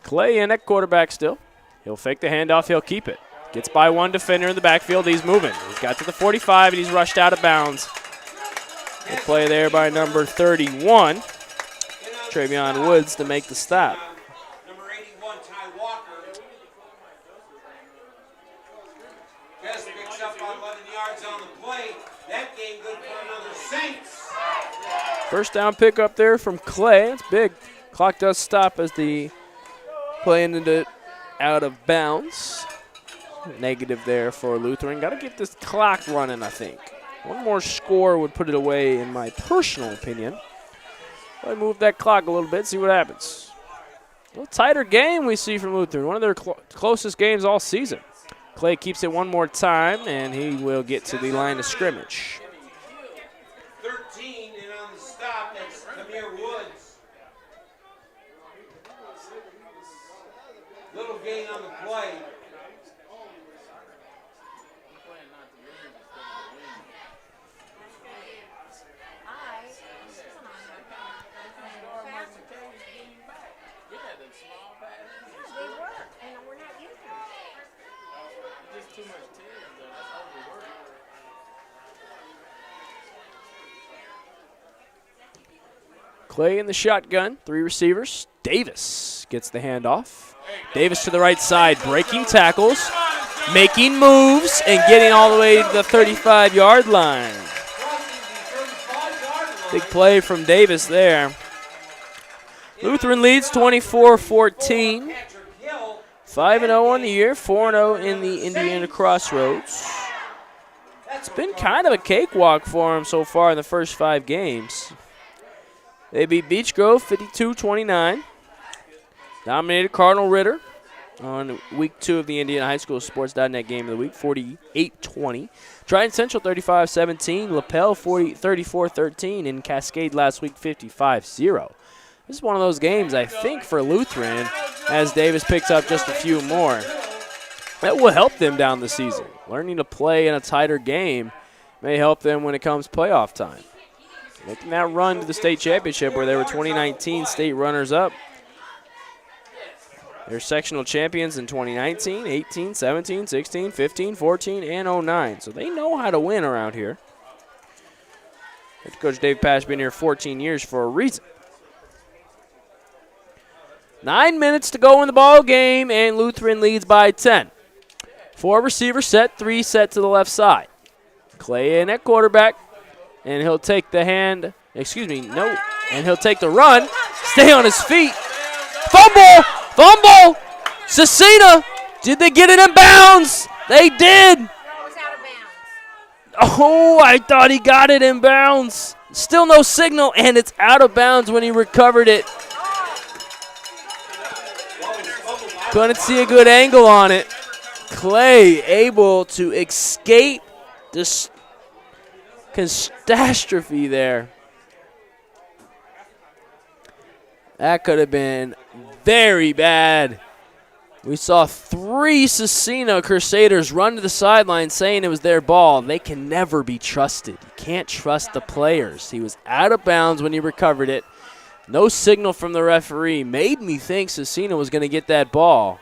Clay in at quarterback still. He'll fake the handoff, he'll keep it. Gets by one defender in the backfield, he's moving. He's got to the 45 and he's rushed out of bounds. Good play there by number 31, Travion Woods, to make the stop. Number 81, Ty Walker. Just picks up on 11 yards on the play. That game good for another Saints. First down pick up there from Clay. It's big. Clock does stop as the play ended it out of bounds. Negative there for Lutheran. Got to get this clock running, I think. One more score would put it away, in my personal opinion. I'll move that clock a little bit, see what happens. A little tighter game we see from Lutheran. One of their closest games all season. Clay keeps it one more time, and he will get to the line of scrimmage. 13, and on the stop, that's Kamir Woods. Little gain on the play. Clay in the shotgun, 3 receivers. Davis gets the handoff. Davis to the right side, breaking tackles, making moves, and getting all the way to the 35-yard line. Big play from Davis there. Lutheran leads 24-14. 5-0 on the year, 4-0 in the Indiana Crossroads. It's been kind of a cakewalk for them so far in the first 5 games. They beat Beech Grove 52-29. Dominated Cardinal Ritter on week 2 of the Indiana High School Sports.net game of the week, 48-20. Trident Central 35-17. LaPel 34-13. And Cascade last week 55-0. This is one of those games, I think, for Lutheran, as Davis picks up just a few more. That will help them down the season. Learning to play in a tighter game may help them when it comes playoff time. Making that run to the state championship where they were 2019 state runners-up. They're sectional champions in 2019, 18, 17, 16, 15, 14, and 09. So they know how to win around here. Head coach Dave Pash been here 14 years for a reason. 9 minutes to go in the ball game, and Lutheran leads by 10. 4 receiver set, 3 set to the left side. Clay in at quarterback. And he'll take the and he'll take the run, stay on his feet. Fumble! Scecina, did they get it in bounds? They did. It's out of bounds. Oh, I thought he got it in bounds. Still no signal, and it's out of bounds when he recovered it. Couldn't see a good angle on it. Clay able to escape this catastrophe there. That could have been very bad. We saw 3 Scecina Crusaders run to the sideline saying it was their ball. They can never be trusted. You can't trust the players. He was out of bounds when he recovered it. No signal from the referee. Made me think Scecina was going to get that ball.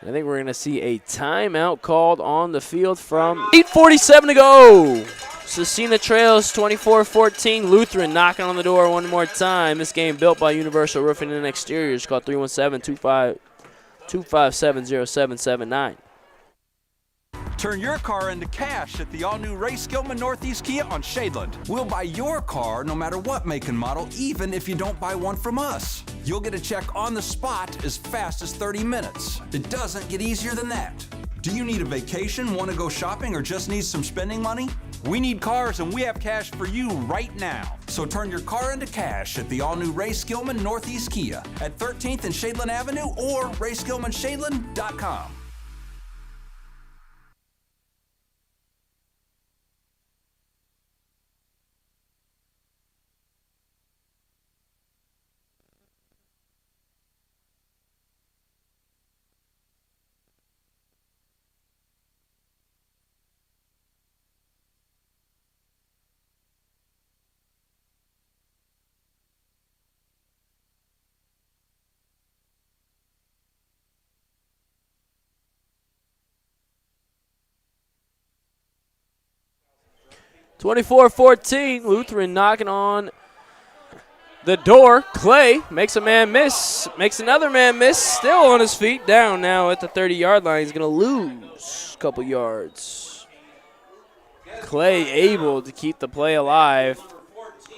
I think we're going to see a timeout called on the field from 8:47 to go. Scecina trails 24-14. Lutheran knocking on the door one more time. This game built by Universal Roofing and Exteriors. Call 317-257-0779. Turn your car into cash at the all-new Ray Skillman Northeast Kia on Shadeland. We'll buy your car no matter what make and model, even if you don't buy one from us. You'll get a check on the spot as fast as 30 minutes. It doesn't get easier than that. Do you need a vacation, want to go shopping, or just need some spending money? We need cars, and we have cash for you right now. So turn your car into cash at the all-new Ray Skillman Northeast Kia at 13th and Shadeland Avenue or RaySkillmanShadeland.com. (24-14). Lutheran knocking on the door. Clay makes a man miss, makes another man miss, still on his feet, down now at the 30-yard line. He's going to lose a couple yards. Clay able to keep the play alive.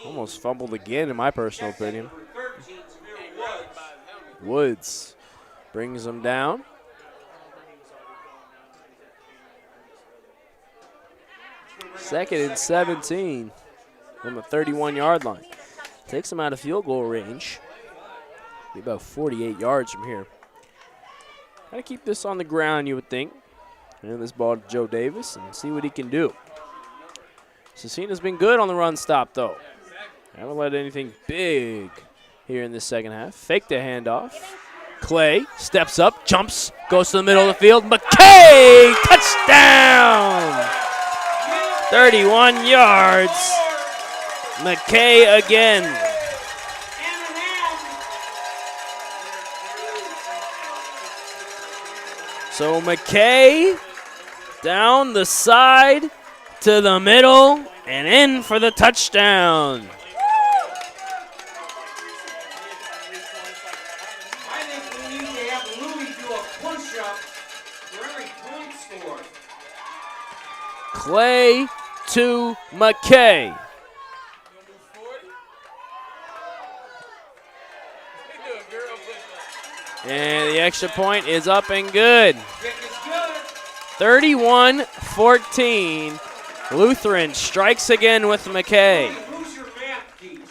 Almost fumbled again, in my personal opinion. Woods brings him down. Second and 17 from the 31-yard line. Takes him out of field goal range. Be about 48 yards from here. Gotta keep this on the ground, you would think. And this ball to Joe Davis and see what he can do. Scecina's been good on the run stop, though. Haven't let anything big here in this second half. Fake the handoff. Clay steps up, jumps, goes to the middle of the field. McKay, touchdown! 31 yards. McKay again. So McKay down the side to the middle and in for the touchdown. I think we need to have Louie do a push-up for every point scored. Clay to McKay. And the extra point is up and good. 31-14. Lutheran strikes again with McKay. Who's your math teacher?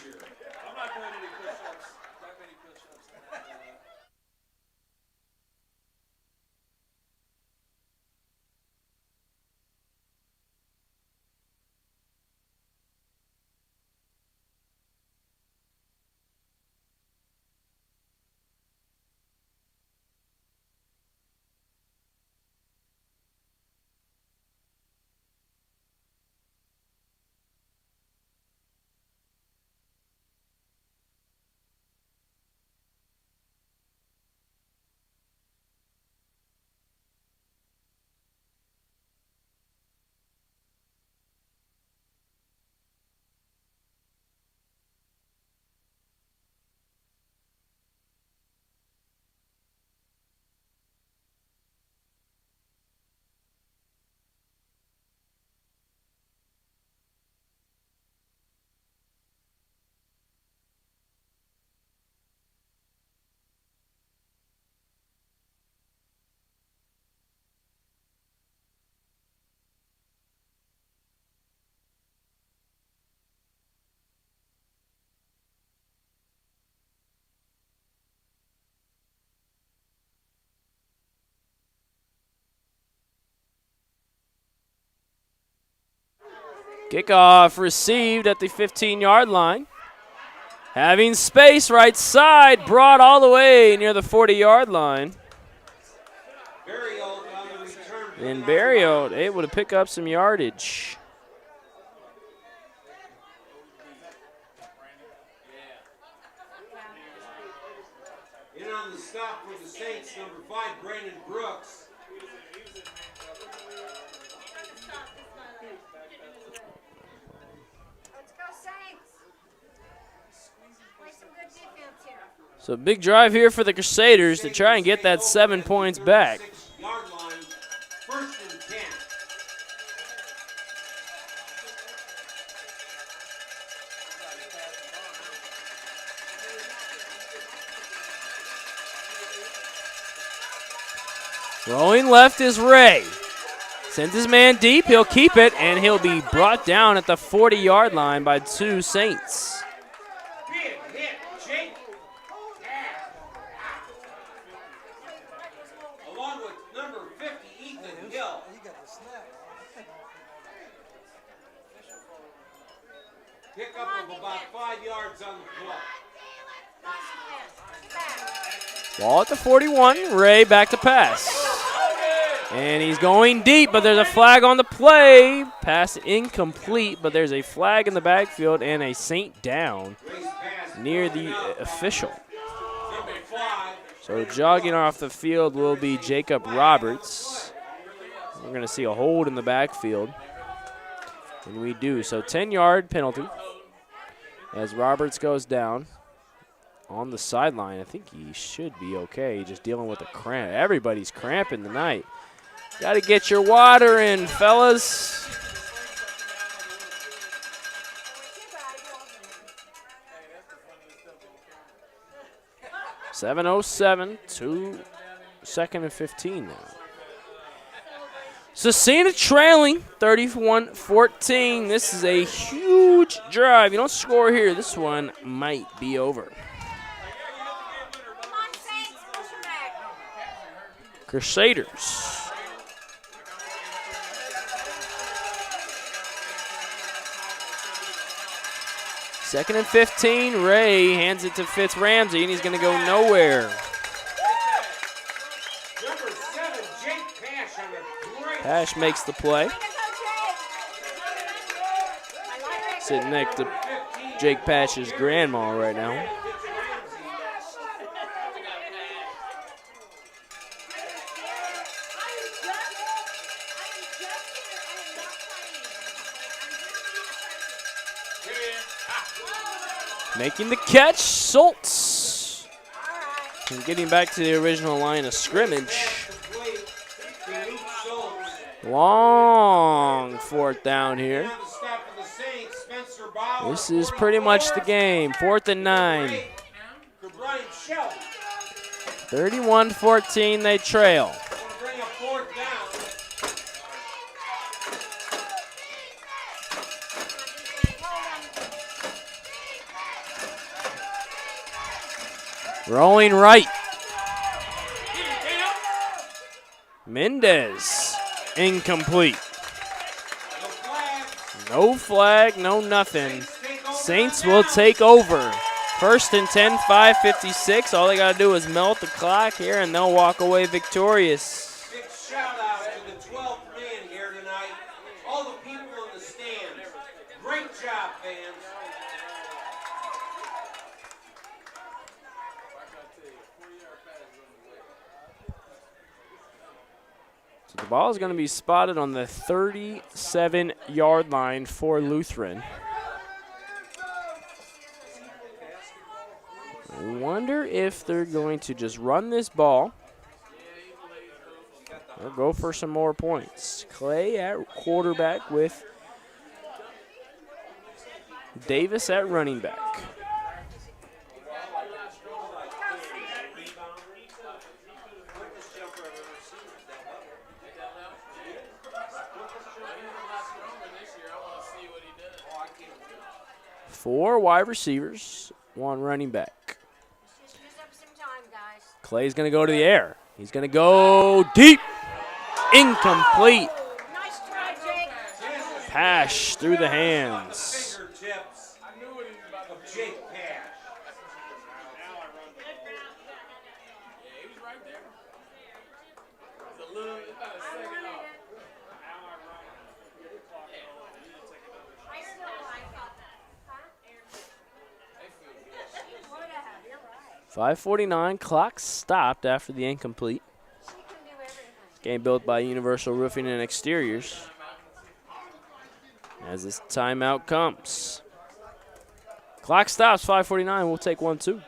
Kickoff received at the 15-yard line. Having space right side, brought all the way near the 40-yard line. And Barrio able to pick up some yardage. In on the stop for the Saints, number 5, Brandon Brooks. So big drive here for the Crusaders to try and get that 7 points back. 6-yard line, 1st and 10. Rolling left is Ray. Sends his man deep. He'll keep it, and he'll be brought down at the 40-yard line by 2 Saints. Big hit, Jake. Along with number 50, Ethan Hill. Pickup of about 5 yards on the play. Ball at the 41. Ray back to pass. And he's going deep, but there's a flag on the play. Pass incomplete, but there's a flag in the backfield and a Saint down near the official. So jogging off the field will be Jacob Roberts. We're going to see a hold in the backfield. And we do. So 10-yard penalty as Roberts goes down on the sideline. I think he should be okay, just dealing with a cramp. Everybody's cramping tonight. Got to get your water in, fellas. .707, 2nd and 15 now. Scecina trailing 31-14. This is a huge drive. You don't score here, this one might be over. Crusaders. Second and 15. Ray hands it to Fitz Ramsey, and he's going to go nowhere. Number 7, Jake Pash on a great Pash makes the play. Sitting next to Jake Pash's grandma right now. Making the catch, Schultz. And getting back to the original line of scrimmage. Long 4th down here. This is pretty much the game. 4th and 9. 31-14, they trail. Rolling right. Mendez, incomplete. No flag, no nothing. Saints will take over. 1st and 10, 5:56. All they got to do is melt the clock here, and they'll walk away victorious. Big shout out to the 12th man here tonight. All the people in the stands. Great job, fans. So the ball is going to be spotted on the 37-yard line for Lutheran. I wonder if they're going to just run this ball or go for some more points. Clay at quarterback with Davis at running back. Four wide receivers, one running back. Clay's going to go to the air. He's going to go deep. Incomplete. Nice try, Jake. Pash through the hands. Fingertips of Jake Pash. .549, clock stopped after the incomplete. Game built by Universal Roofing and Exteriors. As this timeout comes. Clock stops, 5:49. We'll take 1-2.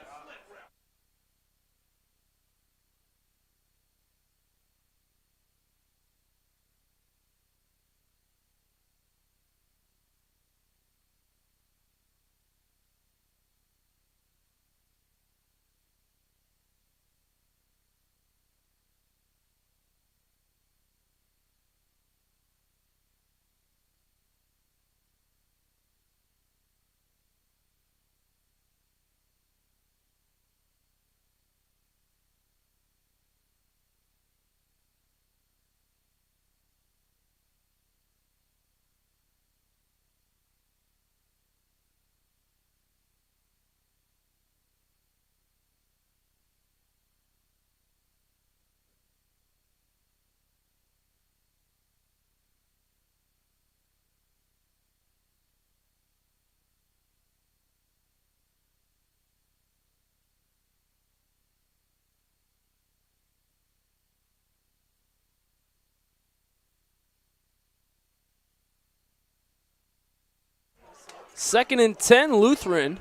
2nd and 10, Lutheran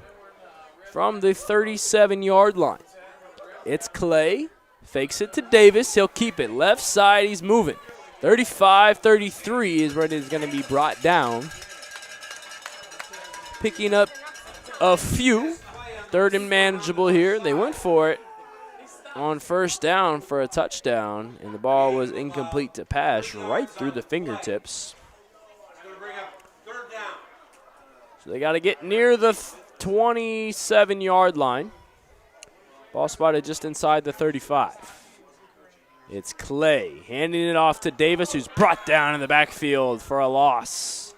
from the 37-yard line. It's Clay. Fakes it to Davis. He'll keep it. Left side, he's moving. 35-33 is where it is going to be brought down. Picking up a few. 3rd and manageable here. They went for it on 1st down for a touchdown, and the ball was incomplete to pass right through the fingertips. So they got to get near the 27-yard line. Ball spotted just inside the 35. It's Clay handing it off to Davis, who's brought down in the backfield for a loss.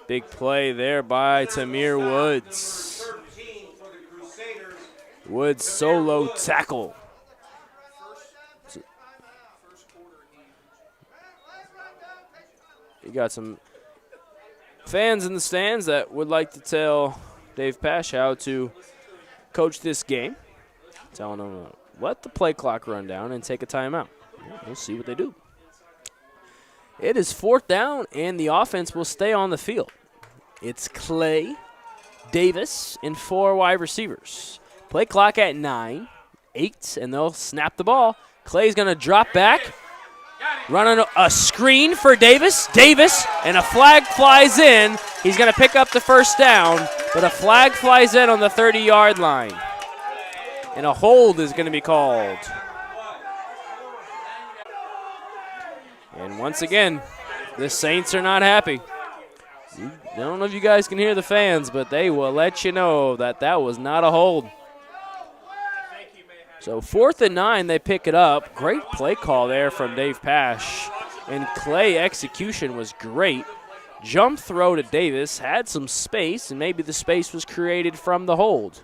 Big play there by Tamir Woods. Woods solo tackle. You got some fans in the stands that would like to tell Dave Pash how to coach this game, telling them let the play clock run down and take a timeout. We'll see what they do. It is 4th down, and the offense will stay on the field. It's Clay, Davis, and 4 wide receivers. Play clock at 9, 8, and they'll snap the ball. Clay's going to drop back, running a screen for Davis. Davis, and a flag flies in. He's going to pick up the 1st down, but a flag flies in on the 30-yard line. And a hold is going to be called. And once again, the Saints are not happy. I don't know if you guys can hear the fans, but they will let you know that that was not a hold. So 4th and 9, they pick it up. Great play call there from Dave Pash. And Clay execution was great. Jump throw to Davis, had some space, and maybe the space was created from the hold.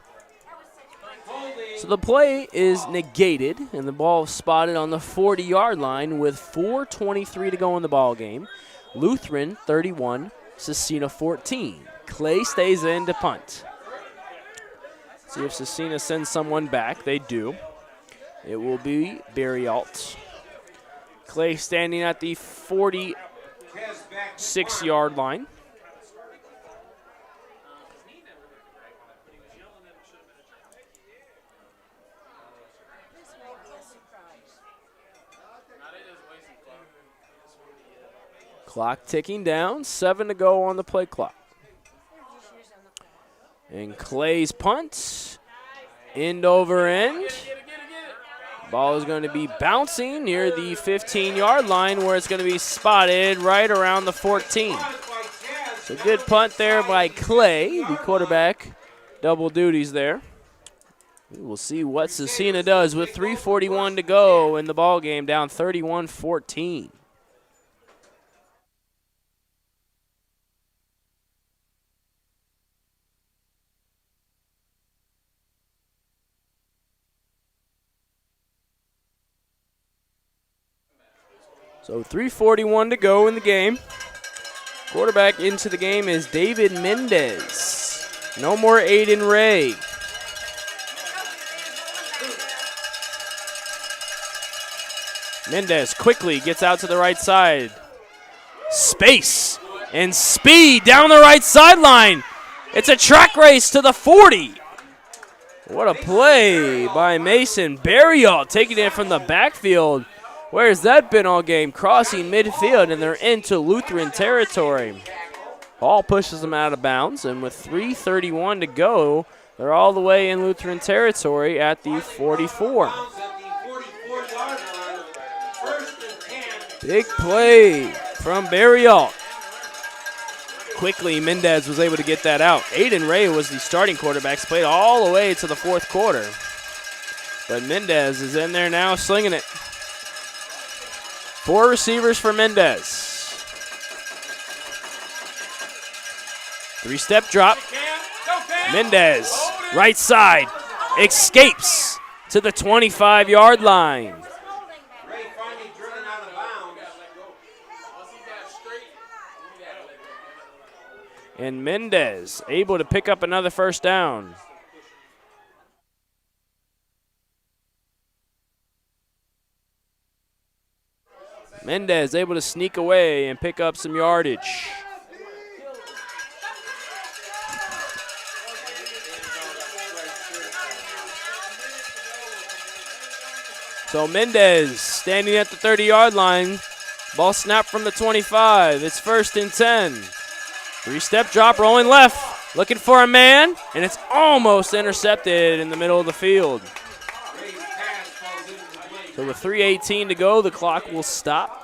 So the play is negated, and the ball is spotted on the 40-yard line with 4:23 to go in the ball game. Lutheran 31, Scecina 14. Clay stays in to punt. See if Scecina sends someone back. They do. It will be Berrialt. Clay standing at the 46-yard line. Clock ticking down, 7 to go on the play clock. And Clay's punt, end over end. Ball is going to be bouncing near the 15-yard line where it's going to be spotted right around the 14. So good punt there by Clay, the quarterback. Double duties there. We'll see what Scecina does with 3:41 to go in the ball game, down 31-14. So 3:41 to go in the game. Quarterback into the game is David Mendez. No more Aiden Ray. Mendez quickly gets out to the right side. Space and speed down the right sideline. It's a track race to the 40. What a play by Mason Berrialt, taking it from the backfield. Where's that been all game? Crossing midfield, and they're into Lutheran territory. Ball pushes them out of bounds, and with 3:31 to go, they're all the way in Lutheran territory at the 44. Big play from Berrialt. Quickly, Mendez was able to get that out. Aiden Ray was the starting quarterback, played all the way to the 4th quarter. But Mendez is in there now slinging it. 4 receivers for Mendez. 3-step drop. Mendez, right side, escapes to the 25-yard line. And Mendez able to pick up another 1st down. Mendez able to sneak away and pick up some yardage. So Mendez standing at the 30-yard line. Ball snapped from the 25. It's 1st and 10. 3-step drop, rolling left. Looking for a man, and it's almost intercepted in the middle of the field. So with 3:18 to go, the clock will stop.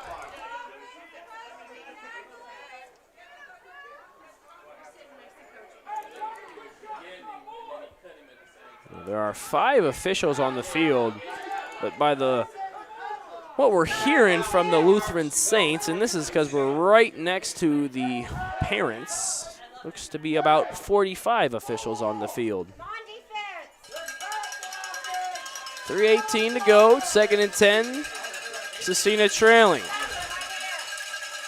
There are 5 officials on the field, but by what we're hearing from the Lutheran Saints, and this is because we're right next to the parents, looks to be about 45 officials on the field. 3:18 to go, 2nd and 10. Scecina trailing.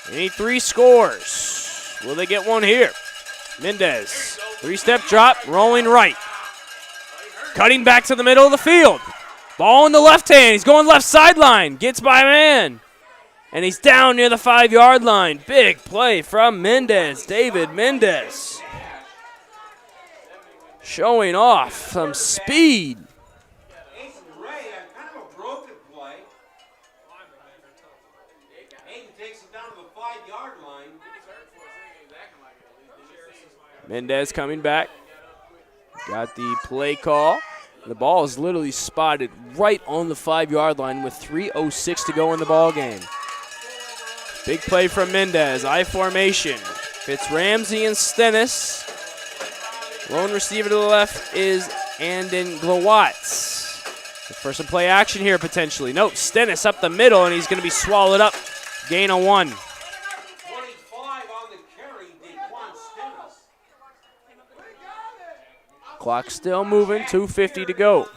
They need 3 scores. Will they get one here? Mendez, 3-step drop, rolling right. Cutting back to the middle of the field. Ball in the left hand. He's going left sideline. Gets by a man. And he's down near the 5-yard line. Big play from Mendez. David Mendez. Showing off some speed. Kind of a broken play. Aiden takes it down to the 5-yard line. Mendez coming back. Got the play call. The ball is literally spotted right on the 5-yard line with 3:06 to go in the ball game. Big play from Mendez. I formation. Fits Ramsey and Stennis. Lone receiver to the left is Andon Glowatz. For some play action here potentially. Nope, Stennis up the middle, and he's going to be swallowed up. Gain of 1. 25 on the carry, Daquan Stennis. Clock still moving, 2:50 to go.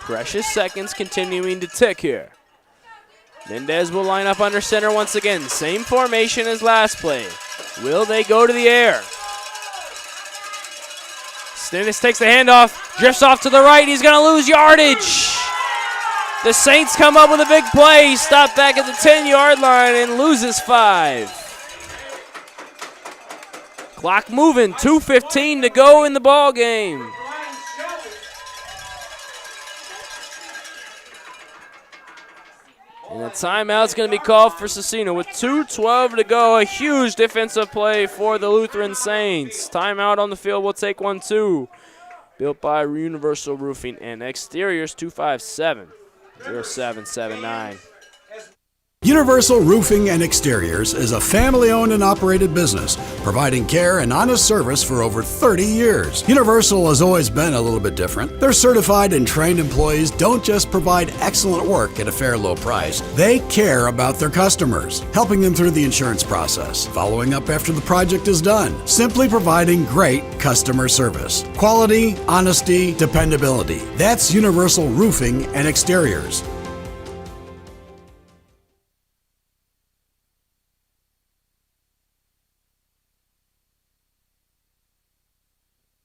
Precious seconds continuing to tick here. Mendez will line up under center once again. Same formation as last play. Will they go to the air? Stennis takes the handoff, drifts off to the right. He's going to lose yardage. The Saints come up with a big play. He stopped back at the 10-yard line and loses 5. Clock moving, 2:15 to go in the ball game. And the timeout's going to be called for Scecina with 2:12 to go. A huge defensive play for the Lutheran Saints. Timeout on the field. We'll take 1 too. Built by Universal Roofing and Exteriors, 257-0779. Universal Roofing and Exteriors is a family-owned and operated business, providing care and honest service for over 30 years. Universal has always been a little bit different. Their certified and trained employees don't just provide excellent work at a fair low price. They care about their customers, helping them through the insurance process, following up after the project is done, simply providing great customer service. Quality, honesty, dependability. That's Universal Roofing and Exteriors.